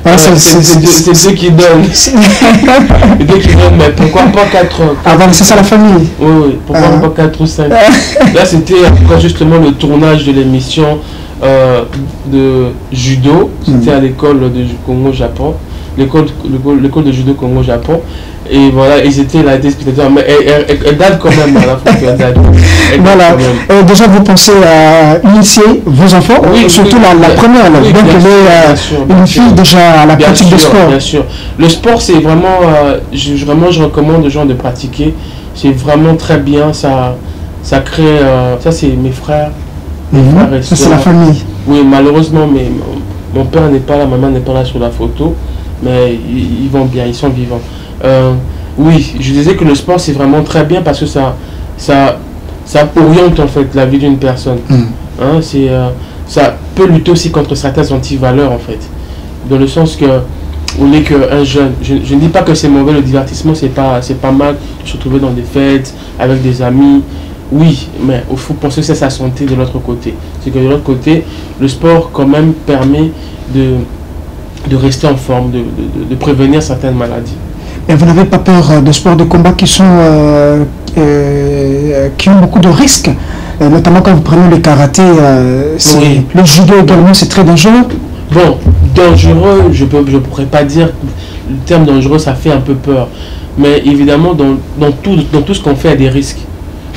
Voilà, c'est ceux qui donnent. C'est ceux qui donnent, mais pourquoi pas 4? Voilà, c'est ça la famille. Oui, pourquoi pas 4 ou 5? Là, c'était justement le tournage de l'émission de judo. C'était à l'école de Congo-Japon, l'école de judo Congo-Japon. Et voilà, ils étaient là, des spectateurs, mais elle date quand même, la photo, elle date. Voilà, déjà vous pensez à initier vos enfants, surtout la première, donc elle est une fille déjà à la pratique du sport. Bien sûr, le sport c'est vraiment, je recommande aux gens de pratiquer, c'est vraiment très bien, ça crée, ça c'est mes frères. Ça c'est la famille. Oui, malheureusement, mais mon père n'est pas là, ma mère n'est pas là sur la photo, mais ils vont bien, ils sont vivants. Oui, je disais que le sport c'est vraiment très bien parce que ça oriente en fait la vie d'une personne. Hein, ça peut lutter aussi contre certaines antivaleurs en fait, dans le sens que au lieu qu'un jeune, je ne dis pas que c'est mauvais le divertissement, c'est pas mal de se retrouver dans des fêtes avec des amis. Oui, mais il faut penser que c'est sa santé de l'autre côté. C'est que de l'autre côté, le sport quand même permet de rester en forme, de prévenir certaines maladies. Et vous n'avez pas peur de sports de combat qui ont beaucoup de risques, notamment quand vous prenez le karaté, le judo également, c'est très dangereux? Bon, dangereux, je pourrais pas dire, le terme dangereux, ça fait un peu peur. Mais évidemment, dans tout ce qu'on fait, il y a des risques.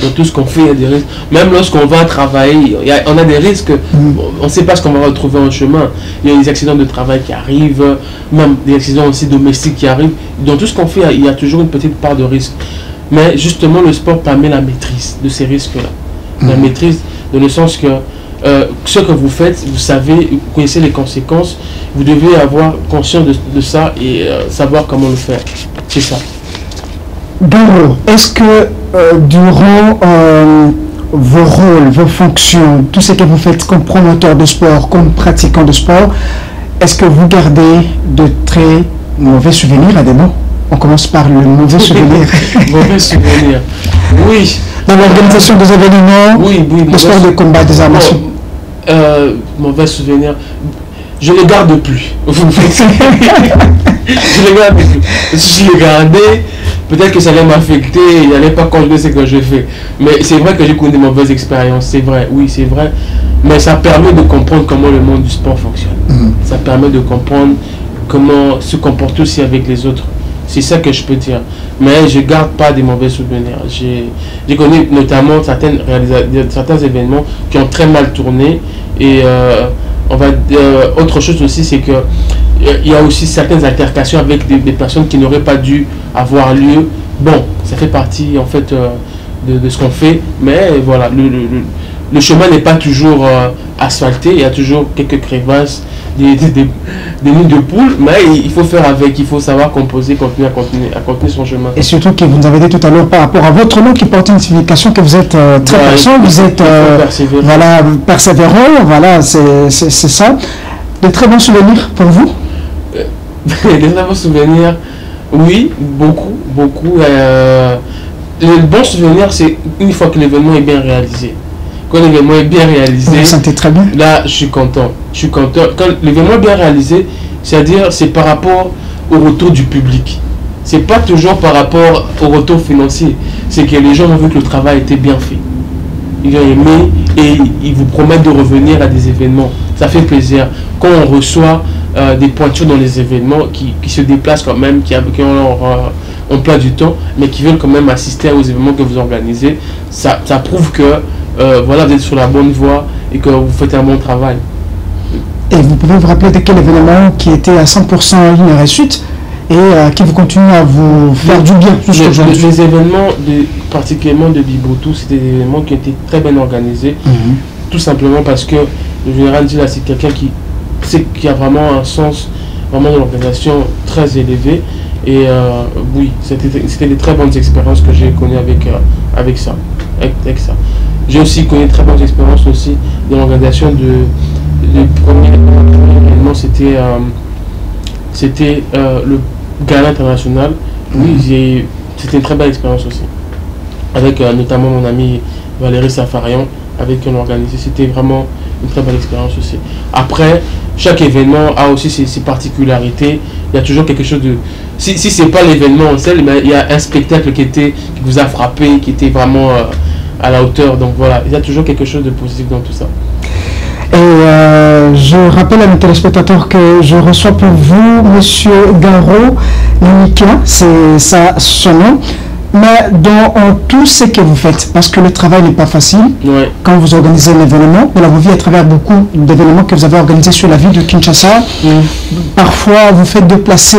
Dans tout ce qu'on fait, il y a des risques. Même lorsqu'on va travailler, on a des risques. On ne sait pas ce qu'on va retrouver en chemin. Il y a des accidents de travail qui arrivent, même des accidents aussi domestiques qui arrivent. Dans tout ce qu'on fait, il y a toujours une petite part de risque. Mais justement, le sport permet la maîtrise de ces risques-là. La maîtrise, dans le sens que ce que vous faites, vous savez, vous connaissez les conséquences, vous devez avoir conscience de ça et savoir comment le faire. C'est ça. Garo, est-ce que durant vos rôles, vos fonctions, tout ce que vous faites comme promoteur de sport, comme pratiquant de sport, est-ce que vous gardez de très mauvais souvenirs à des mots? On commence par le mauvais souvenir. Mauvais souvenir. Oui. Dans l'organisation des événements, oui, le sport de combat des arts martiaux. Mauvais souvenir. Je ne les garde plus. Je les garde plus. Si je les gardais, peut-être que ça allait m'affecter, il n'allait pas continuer ce que je fais. Mais c'est vrai que j'ai connu des mauvaises expériences, c'est vrai, oui, c'est vrai. Mais ça permet de comprendre comment le monde du sport fonctionne. Ça permet de comprendre comment se comporter aussi avec les autres. C'est ça que je peux dire. Mais je ne garde pas des mauvais souvenirs. J'ai connu notamment certains événements qui ont très mal tourné. Et autre chose aussi, c'est que il y a aussi certaines altercations avec des personnes qui n'auraient pas dû avoir lieu. Bon, ça fait partie en fait de ce qu'on fait. Mais voilà, le chemin n'est pas toujours asphalté. Il y a toujours quelques crevasses, des nids de poules, mais il faut faire avec, il faut savoir composer, continuer son chemin. Et surtout que vous nous avez dit tout à l'heure par rapport à votre nom qui porte une signification que vous êtes très patient, vous êtes voilà, persévérant, voilà, c'est ça. De très bons souvenirs pour vous? Des très bons souvenirs, oui, beaucoup. Le bon souvenir, c'est une fois que l'événement est bien réalisé. Quand l'événement est bien réalisé, vous vous sentez très bien. Là, je suis content. Quand l'événement est bien réalisé, c'est-à-dire c'est par rapport au retour du public. C'est pas toujours par rapport au retour financier. C'est que les gens ont vu que le travail était bien fait. Ils ont aimé et ils vous promettent de revenir à des événements. Ça fait plaisir. Quand on reçoit des pointures dans les événements qui se déplacent quand même, qui ont leur emploi du temps, mais qui veulent quand même assister aux événements que vous organisez, ça prouve que voilà, vous êtes sur la bonne voie et que vous faites un bon travail. Et vous pouvez vous rappeler de quel événement qui était à 100% une réussite et qui vous continue à vous faire du bien plus qu'aujourd'hui? Les événements, particulièrement de Bibotou, c'était des événements qui étaient très bien organisés. Tout simplement parce que le général Dila, c'est quelqu'un qui a vraiment un sens vraiment de l'organisation très élevé. Et oui, c'était des très bonnes expériences que j'ai connues avec ça. J'ai aussi connu de très bonnes expériences aussi de l'organisation du premier événement, c'était le Gala international. Oui, c'était une très belle expérience aussi. Avec notamment mon ami Valérie Safarian, avec qui on organisait. C'était vraiment une très belle expérience aussi. Après, chaque événement a aussi ses particularités. Il y a toujours quelque chose de... Si ce n'est pas l'événement en seul, mais il y a un spectacle qui vous a frappé, qui était vraiment à la hauteur. Donc voilà, il y a toujours quelque chose de positif dans tout ça. Et je rappelle à mes téléspectateurs que je reçois pour vous Monsieur Garo Ninikia, c'est ça son nom. Mais dans tout ce que vous faites, parce que le travail n'est pas facile, quand vous organisez un événement, vous l'avez vu à travers beaucoup d'événements que vous avez organisés sur la ville de Kinshasa. Parfois, vous faites déplacer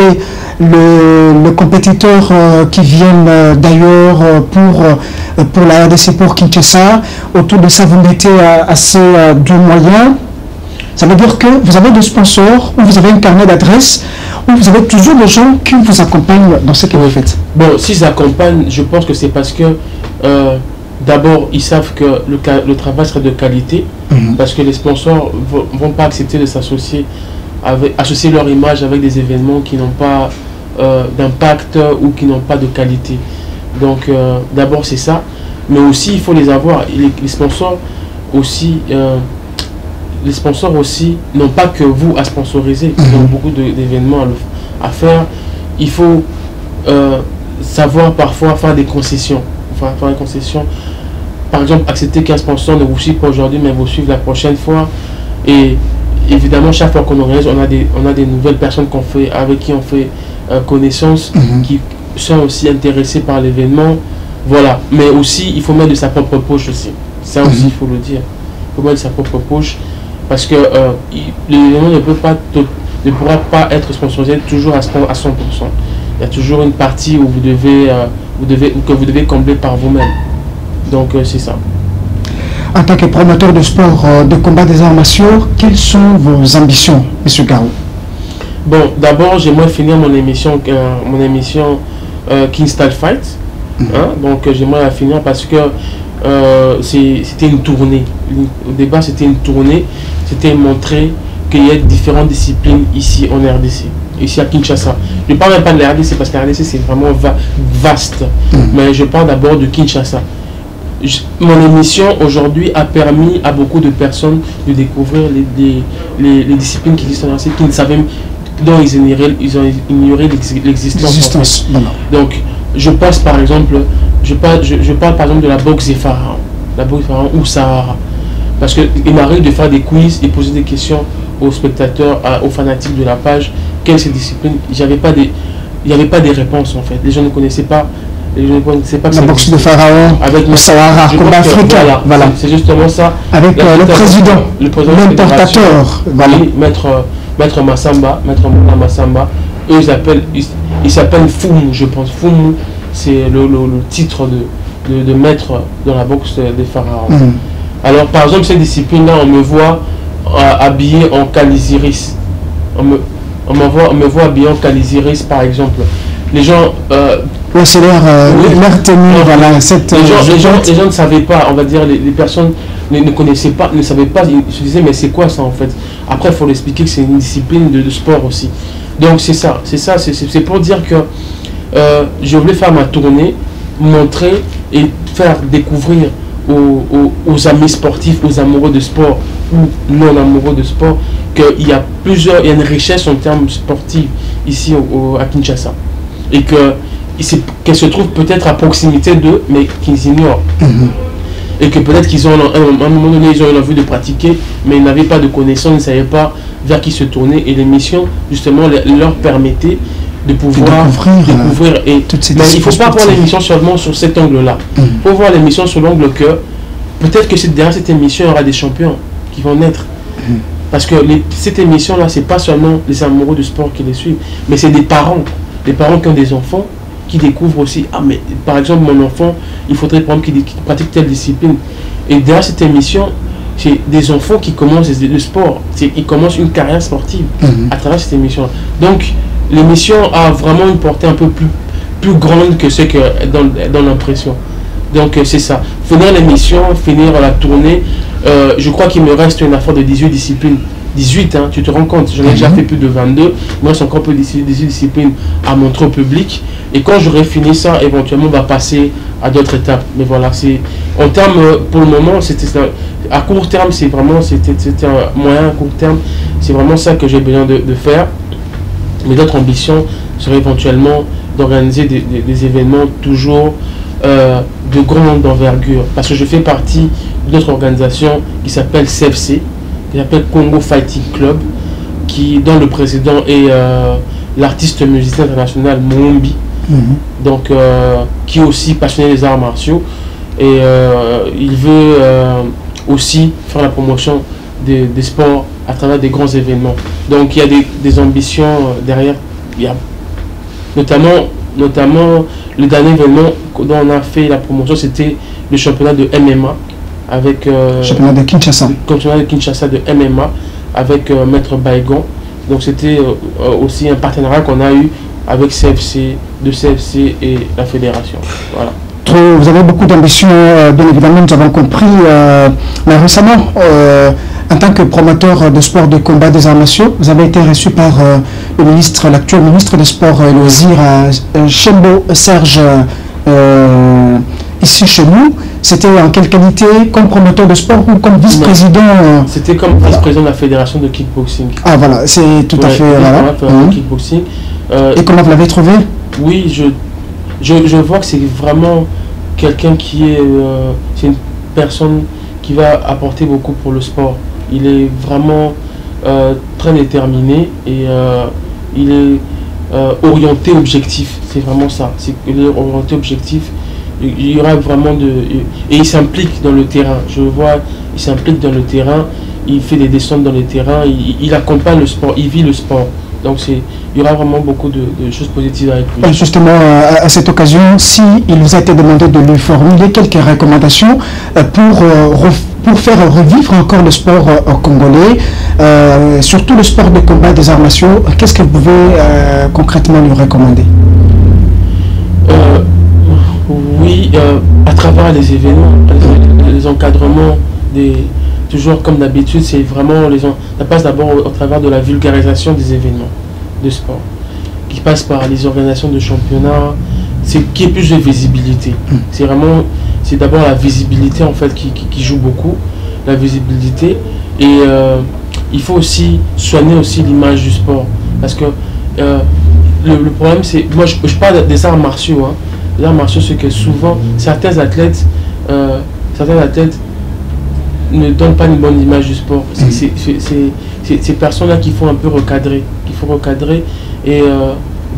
le compétiteur qui vient d'ailleurs pour la RDC, pour Kinshasa. Autour de ça, vous mettez assez de moyens. Ça veut dire que vous avez des sponsors, ou vous avez un carnet d'adresses, ou vous avez toujours des gens qui vous accompagnent dans ce que vous faites. Bon, s'ils accompagnent, je pense que c'est parce que d'abord, ils savent que le travail serait de qualité, parce que les sponsors ne vont pas accepter de associer leur image avec des événements qui n'ont pas d'impact ou qui n'ont pas de qualité. Donc, d'abord, c'est ça. Mais aussi, il faut les avoir. Les sponsors aussi... les sponsors aussi n'ont pas que vous à sponsoriser. Ils ont beaucoup d'événements à faire. Il faut savoir parfois faire des concessions. Par exemple, accepter qu'un sponsor ne vous suive pas aujourd'hui, mais vous suive la prochaine fois. Et évidemment, chaque fois qu'on organise, on a des nouvelles personnes avec qui on fait connaissance, qui sont aussi intéressés par l'événement. Voilà. Mais aussi, il faut mettre de sa propre poche aussi. Ça aussi, il faut le dire. Il faut mettre de sa propre poche. Parce que l'événement ne pourra pas être sponsorisé toujours à 100%. Il y a toujours une partie où que vous devez combler par vous-même. Donc, c'est ça. En tant que promoteur de sport de combat des arts martiaux, quelles sont vos ambitions, M. Garou? Bon, d'abord, j'aimerais finir mon émission King Style Fight. Donc, j'aimerais la finir parce que c'était une tournée. Au départ, c'était une tournée. C'était montrer qu'il y a différentes disciplines ici en RDC, ici à Kinshasa. Je ne parle même pas de la RDC parce que la RDC c'est vraiment vaste. Mais je parle d'abord de Kinshasa. Mon émission aujourd'hui a permis à beaucoup de personnes de découvrir les disciplines qui existent en RDC, qui ne savaient, dont ils ont ignoré l'existence. Donc, je passe par exemple, je parle par exemple de la boxe des pharaons, ou Sahara. Parce qu'il m'arrive de faire des quiz et poser des questions aux spectateurs, aux fanatiques de la page, quelles sont ces disciplines. Il n'y avait pas des réponses en fait. Les gens ne connaissaient pas. La boxe de pharaon, avec le Sahara, combat africain. Voilà. C'est justement ça. Avec le président, l'importateur. Voilà. Maître Massamba, Maître Massamba. Eux, ils s'appellent Fumu, je pense. Fumu, c'est le titre de maître dans la boxe des pharaons. Alors, par exemple, cette discipline-là, on me voit habillé en Calisiris. On me voit habillé en Calisiris, par exemple. Les gens... c'est leur tenue, voilà. Les gens ne savaient pas, on va dire, les personnes ne connaissaient pas, ne savaient pas, ils se disaient, mais c'est quoi ça en fait? Après, il faut l'expliquer que c'est une discipline de sport aussi. Donc, c'est pour dire que je voulais faire ma tournée, montrer et faire découvrir aux amis sportifs, aux amoureux de sport ou non amoureux de sport, qu'il y a une richesse en termes sportifs ici à Kinshasa. Et qu'elle se trouve peut-être à proximité d'eux, mais qu'ils ignorent. Et que peut-être qu'ils ont, à un moment donné, ils ont eu envie de pratiquer, mais ils n'avaient pas de connaissances, ils ne savaient pas vers qui se tourner. Et l'émission, justement, leur permettait de pouvoir découvrir. Mais il ne faut pas voir l'émission seulement sur cet angle-là. Il faut voir l'émission sur l'angle que peut-être que derrière cette émission, il y aura des champions qui vont naître. Parce que cette émission-là, ce n'est pas seulement les amoureux du sport qui les suivent, mais c'est des parents qui ont des enfants, qui découvrent aussi, mais par exemple, mon enfant, il faudrait par exemple qu'il pratique telle discipline. Et derrière cette émission, c'est des enfants qui commencent le sport, ils commencent une carrière sportive à travers cette émission. Donc, l'émission a vraiment une portée un peu plus grande que ce que dans l'impression. Donc, c'est ça. Finir l'émission, finir la tournée, je crois qu'il me reste une affaire de 18 disciplines. 18, hein, tu te rends compte, j'en ai déjà fait plus de 22, il me reste encore plus de 18 disciplines à montrer au public. Et quand j'aurai fini ça, éventuellement, on va passer à d'autres étapes. Mais voilà, en termes, pour le moment, à court terme, c'était un moyen, à court terme, c'est vraiment ça que j'ai besoin de faire. Mais d'autres ambitions seraient éventuellement d'organiser des événements toujours de grande envergure. Parce que je fais partie d'une autre organisation qui s'appelle CFC, qui s'appelle Congo Fighting Club, dont le président est l'artiste musicien international Moumbi, donc qui est aussi passionné des arts martiaux, et il veut aussi faire la promotion des sports à travers des grands événements. Donc il y a des ambitions derrière. Il y a notamment le dernier événement dont on a fait la promotion, c'était le championnat de MMA avec championnat de Kinshasa. Le championnat de Kinshasa de MMA avec Maître Baïgon. Donc c'était aussi un partenariat qu'on a eu avec CFC et la fédération. Voilà. Vous avez beaucoup d'ambition, bien évidemment, nous avons compris. Mais récemment, en tant que promoteur de sport de combat des arts martiaux, vous avez été reçu par l'actuel ministre des Sports et Loisirs, Chembo Serge, ici chez nous. C'était en quelle qualité? Comme promoteur de sport ou comme vice-président? C'était comme vice-président de la fédération de kickboxing. Ah voilà, c'est tout à fait... Voilà. Kickboxing. Et comment vous l'avez trouvé? Oui, je vois que c'est vraiment quelqu'un qui est... c'est une personne qui va apporter beaucoup pour le sport. Il est vraiment très déterminé et il est orienté objectif. C'est vraiment ça. Il est orienté objectif. Il y aura vraiment et il s'implique dans le terrain. Je vois, il s'implique dans le terrain. Il fait des descentes dans le terrain. Il accompagne le sport. Il vit le sport. Donc il y aura vraiment beaucoup de choses positives avec lui. Justement, à cette occasion, si il vous a été demandé de lui formuler quelques recommandations pour faire revivre encore le sport congolais, surtout le sport de combat des arts martiaux, qu'est-ce que vous pouvez concrètement lui recommander? Oui, à travers les événements, les encadrements, toujours comme d'habitude, c'est vraiment ça passe d'abord au travers de la vulgarisation des événements de sport, qui passe par les organisations de championnats, qui est plus de visibilité. C'est d'abord la visibilité en fait qui joue beaucoup, la visibilité, et il faut aussi soigner aussi l'image du sport, parce que le problème c'est, moi je parle des arts martiaux, hein. Les arts martiaux, c'est que souvent certains athlètes ne donnent pas une bonne image du sport. C'est ces personnes-là qu'il faut un peu recadrer, et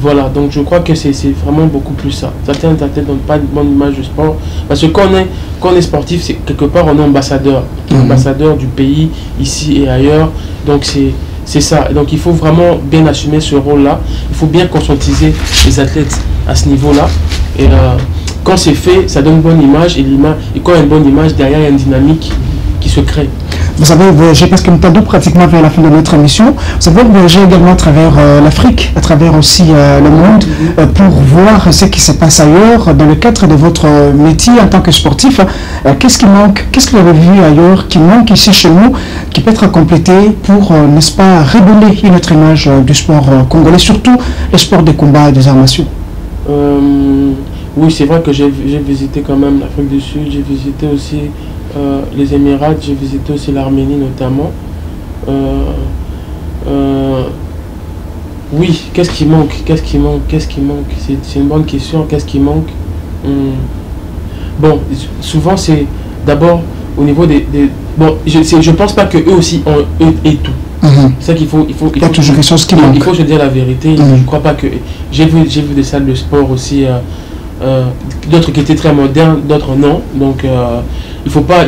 voilà, donc je crois que c'est vraiment beaucoup plus ça. Certains athlètes ne donnent pas une bonne image du sport, parce que quand on est sportif, c'est quelque part on est ambassadeur du pays, ici et ailleurs, donc c'est ça. Donc il faut vraiment bien assumer ce rôle-là, il faut bien conscientiser les athlètes à ce niveau-là, et quand c'est fait, ça donne une bonne image, et quand il y a une bonne image, derrière il y a une dynamique qui se crée. Vous avez voyagé parce que nous tendons pratiquement vers la fin de notre émission. Vous avez voyagé également à travers l'Afrique, à travers aussi le monde, pour voir ce qui se passe ailleurs dans le cadre de votre métier en tant que sportif. Qu'est-ce qui manque? Qu'est-ce que vous avez vu ailleurs qui manque ici chez nous, qui peut être complété pour, n'est-ce pas, redonner une autre image du sport congolais, surtout le sport de combat et des arts martiaux? Oui, c'est vrai que j'ai visité quand même l'Afrique du Sud, j'ai visité aussi les Émirats, j'ai visité aussi l'Arménie notamment. Oui, qu'est-ce qui manque? C'est une bonne question. Qu'est-ce qui manque? Bon, souvent c'est d'abord au niveau des bon, je pense pas que eux aussi ont eux et tout. C'est ça qu'il faut. Il y a toujours quelque chose qui manque. Il faut se dire la vérité. Je ne crois pas que j'ai vu des salles de sport aussi. D'autres qui étaient très modernes, d'autres non. Donc il faut pas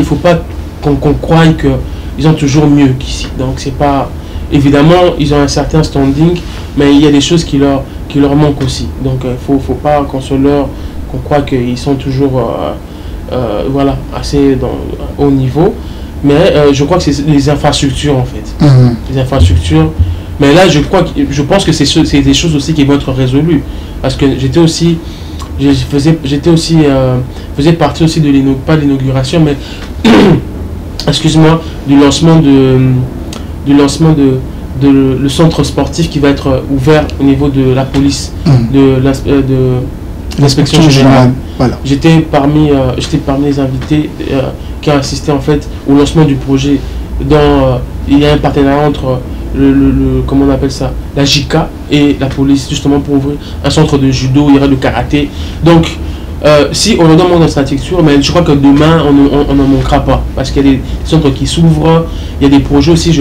qu'on croie qu'ils ont toujours mieux qu'ici. Donc c'est pas, évidemment ils ont un certain standing, mais il y a des choses qui leur manquent aussi. Donc faut pas qu'on croit qu'ils sont toujours voilà, assez haut niveau. Mais je crois que c'est les infrastructures en fait. Les infrastructures. Mais là je pense que c'est des choses aussi qui vont être résolues, parce que faisais partie aussi de pas l'inauguration, mais excuse-moi, du lancement de le centre sportif qui va être ouvert au niveau de la police, de l'inspection générale. Voilà. J'étais parmi les invités qui ont assisté en fait au lancement du projet. Il y a un partenariat entre comment on appelle ça, la JICA et la police, justement pour ouvrir un centre de judo, il y aura le karaté. Donc si on donne mon infrastructure, mais je crois que demain on n'en manquera pas, parce qu'il y a des centres qui s'ouvrent, il y a des projets aussi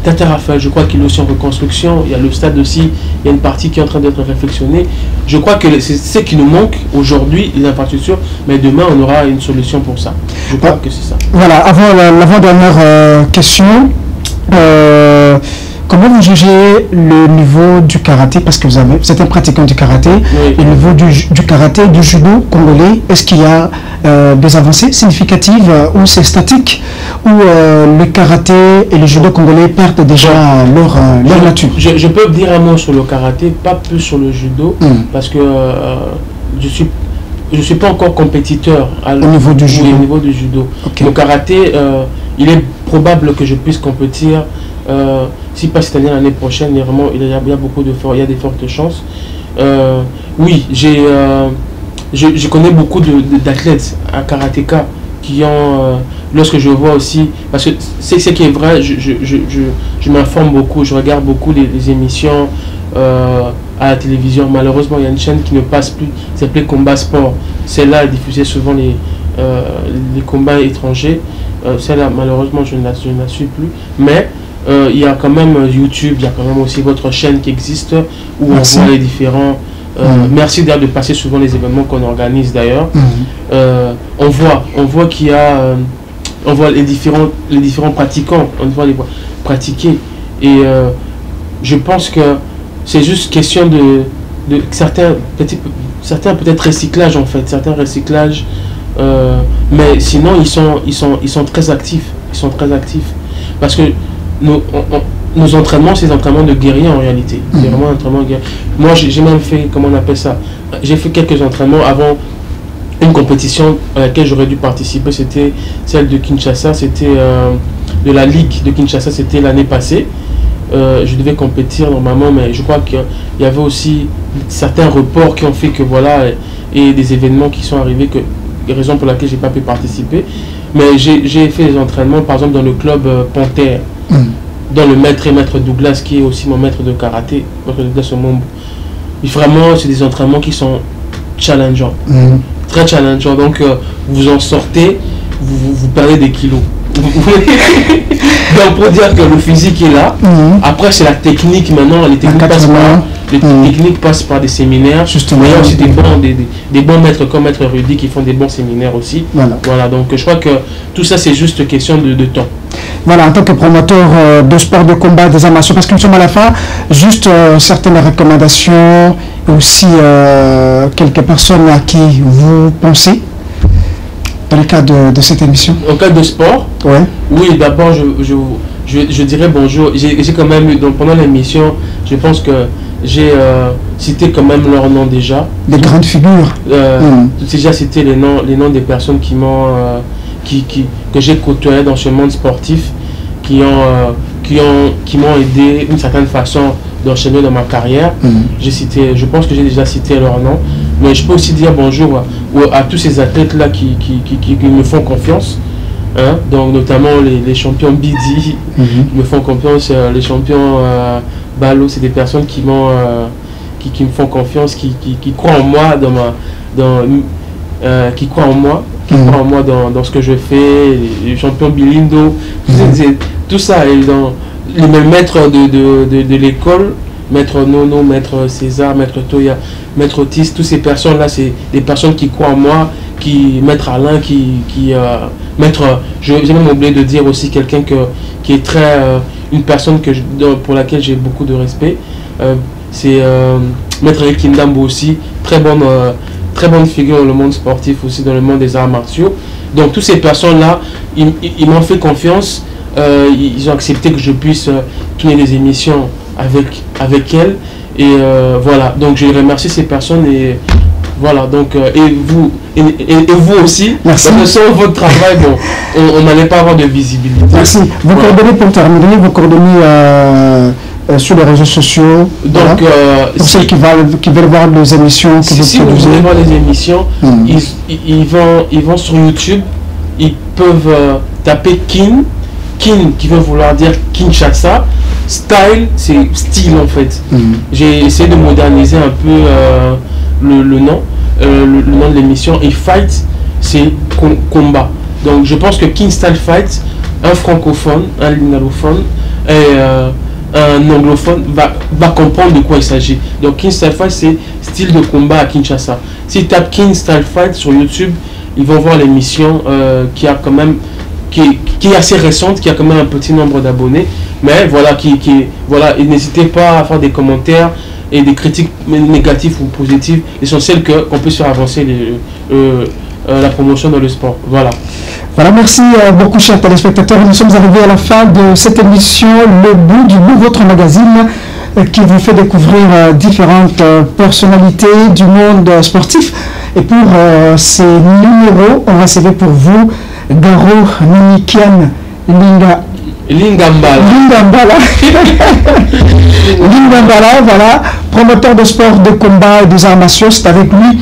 Tata Raphaël, je crois qu'il est aussi en reconstruction, il y a le stade aussi, il y a une partie qui est en train d'être réflexionnée. Je crois que c'est ce qui nous manque aujourd'hui, les infrastructures, mais demain on aura une solution pour ça. Je crois que c'est ça. Voilà, avant l'avant-dernière question, comment vous jugez le niveau du karaté, parce que vous êtes un pratiquant du karaté, oui. Le niveau du karaté, du judo congolais, est-ce qu'il y a des avancées significatives ou c'est statique, ou le karaté et le judo congolais perdent déjà leur nature? Je peux dire un mot sur le karaté, pas plus sur le judo, parce que je suis pas encore compétiteur au niveau du judo. Oui, au niveau du judo. Okay. Le karaté, il est probable que je puisse compétir, si pas cette année, l'année prochaine, il y a des fortes chances. Oui, je connais beaucoup d'athlètes à karatéka qui ont, lorsque je vois aussi, parce que c'est ce qui est vrai, je m'informe beaucoup, je regarde beaucoup les émissions à la télévision. Malheureusement, il y a une chaîne qui ne passe plus, qui s'appelait Combat Sport. Celle-là diffusait souvent les combats étrangers. Celle-là, malheureusement, je ne la suis plus. Mais il y a quand même YouTube, il y a quand même aussi votre chaîne qui existe où on voit les différents. Merci d'ailleurs de passer souvent les événements qu'on organise d'ailleurs. On voit qu'il y a, on voit les différents pratiquants, on voit les pratiquer. Et je pense que c'est juste question de certains peut-être recyclage en fait, certains recyclages. Mais sinon ils sont très actifs. Ils sont très actifs parce que nos entraînements, c'est des entraînements de guerrier en réalité. C'est vraiment un entraînement de guerrier. Moi, j'ai même fait, comment on appelle ça, j'ai fait quelques entraînements avant une compétition à laquelle j'aurais dû participer. C'était celle de Kinshasa, c'était de la Ligue de Kinshasa, c'était l'année passée. Je devais compétir normalement, mais je crois qu'il y avait aussi certains reports qui ont fait que voilà, et des événements qui sont arrivés, raison pour laquelle j'ai pas pu participer. Mais j'ai fait des entraînements, par exemple, dans le club Panthère. Dans le maître Douglas, qui est aussi mon maître de karaté, maître Douglas Omombo. Vraiment, c'est des entraînements qui sont challengeants, très challengeants. Donc, vous en sortez, vous perdez des kilos. Donc, pour dire que le physique est là, après, c'est la technique maintenant. Les techniques passent par des séminaires. Justement. Il y a aussi des bons maîtres comme Maître Rudy qui font des bons séminaires aussi. Voilà, donc je crois que tout ça, c'est juste question de temps. Voilà, en tant que promoteur de sport de combat des arts martiaux, parce que nous sommes à la fin, juste certaines recommandations, aussi quelques personnes à qui vous pensez dans le cadre de cette émission. Au cadre de sport, oui, d'abord, je dirais bonjour. J'ai quand même eu, donc pendant l'émission, je pense que j'ai cité quand même leur nom déjà. Des grandes figures. J'ai déjà cité les noms des personnes qui m'ont... que j'ai côtoyé dans ce monde sportif, qui m'ont aidé d'une certaine façon d'enchaîner dans ma carrière. Je pense que j'ai déjà cité leur nom, mais je peux aussi dire bonjour à tous ces athlètes là qui me font confiance, hein? Donc notamment les champions BD me font confiance, les champions Balo, c'est des personnes qui me font confiance, qui croient en moi qui croient en moi dans ce que je fais, les champions Bilindo, tout ça, et dans les mêmes maîtres de l'école, maître Nono, maître César, maître Toya, maître Otis, toutes ces personnes-là, c'est des personnes qui croient en moi, maître Alain, maître, j'ai même oublié de dire aussi quelqu'un qui est très, une personne pour laquelle j'ai beaucoup de respect, c'est maître Eric Kindambo aussi, très bonne figure dans le monde sportif, aussi dans le monde des arts martiaux. Donc toutes ces personnes-là, ils m'ont fait confiance, ils ont accepté que je puisse tourner des émissions avec elles. Et voilà, donc je remercie ces personnes et voilà, donc et vous aussi, merci. Parce que sans votre travail, bon, on n'allait pas avoir de visibilité. Merci. Vos coordonnées pour terminer, vos coordonnées sur les réseaux sociaux. Donc, pour ceux qui veulent voir les émissions que si vous voulez voir les émissions, ils vont sur YouTube, ils peuvent taper Kin qui veut vouloir dire Kinshasa. Style, c'est style en fait. J'ai essayé de moderniser un peu le nom de l'émission. Et Fight, c'est combat. Donc je pense que King Style Fight, un francophone, un lignalophone et un anglophone va comprendre de quoi il s'agit. Donc King Style Fight, c'est style de combat à Kinshasa. S'ils tapent King Style Fight sur YouTube, ils vont voir l'émission qui a quand même qui est assez récente, qui a quand même un petit nombre d'abonnés, mais voilà, voilà, et n'hésitez pas à faire des commentaires et des critiques négatives ou positives. L'essentiel qu'on puisse faire avancer la promotion dans le sport. Voilà. Voilà, merci beaucoup chers téléspectateurs. Nous sommes arrivés à la fin de cette émission Le Bout du Bout, votre magazine qui vous fait découvrir différentes personnalités du monde sportif. Et pour ces numéros, on va recevait pour vous Garo Ninikian Lingambala. Lingambala, voilà, promoteur de sport, de combat et des arts martiaux. C'est avec lui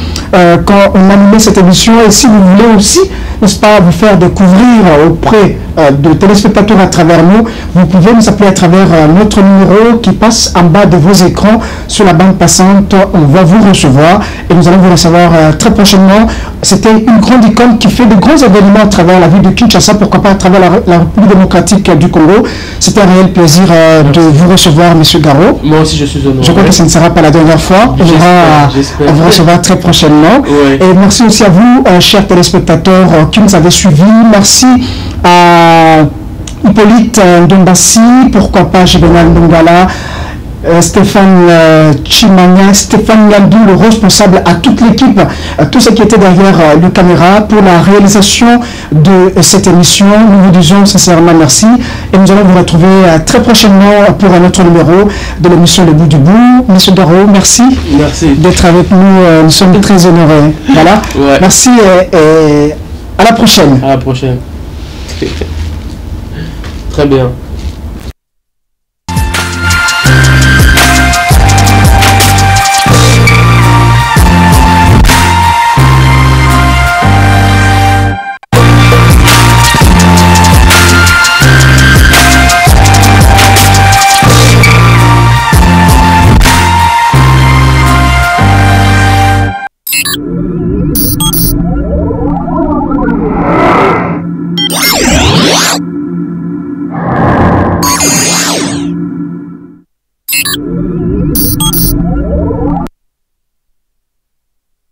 quand on animait cette émission. Et si vous voulez aussi n'est-ce pas, vous faire découvrir auprès de téléspectateurs à travers nous, vous pouvez nous appeler à travers notre numéro qui passe en bas de vos écrans sur la bande passante. On va vous recevoir et nous allons vous recevoir très prochainement. C'était une grande icône qui fait de grands événements à travers la ville de Kinshasa, pourquoi pas à travers la République démocratique du Congo. C'était un réel plaisir de vous recevoir, M. Garot. Moi aussi, je suis honoré. Je crois que ce ne sera pas la dernière fois. On vous recevra très prochainement. Ouais. Et merci aussi à vous, chers téléspectateurs qui nous avez suivis. Merci à Hippolyte Ndombassi, pourquoi pas Juvenal Ndongala, Stéphane Chimania, Stéphane Landou, le responsable, à toute l'équipe, à tous ceux qui étaient derrière le caméra pour la réalisation de cette émission. Nous vous disons sincèrement merci et nous allons vous retrouver très prochainement pour un autre numéro de l'émission Le Bout du Bout. Monsieur Garot, merci, d'être avec nous. Nous sommes très honorés. Voilà. Ouais. Merci et à la prochaine. À la prochaine. Très bien.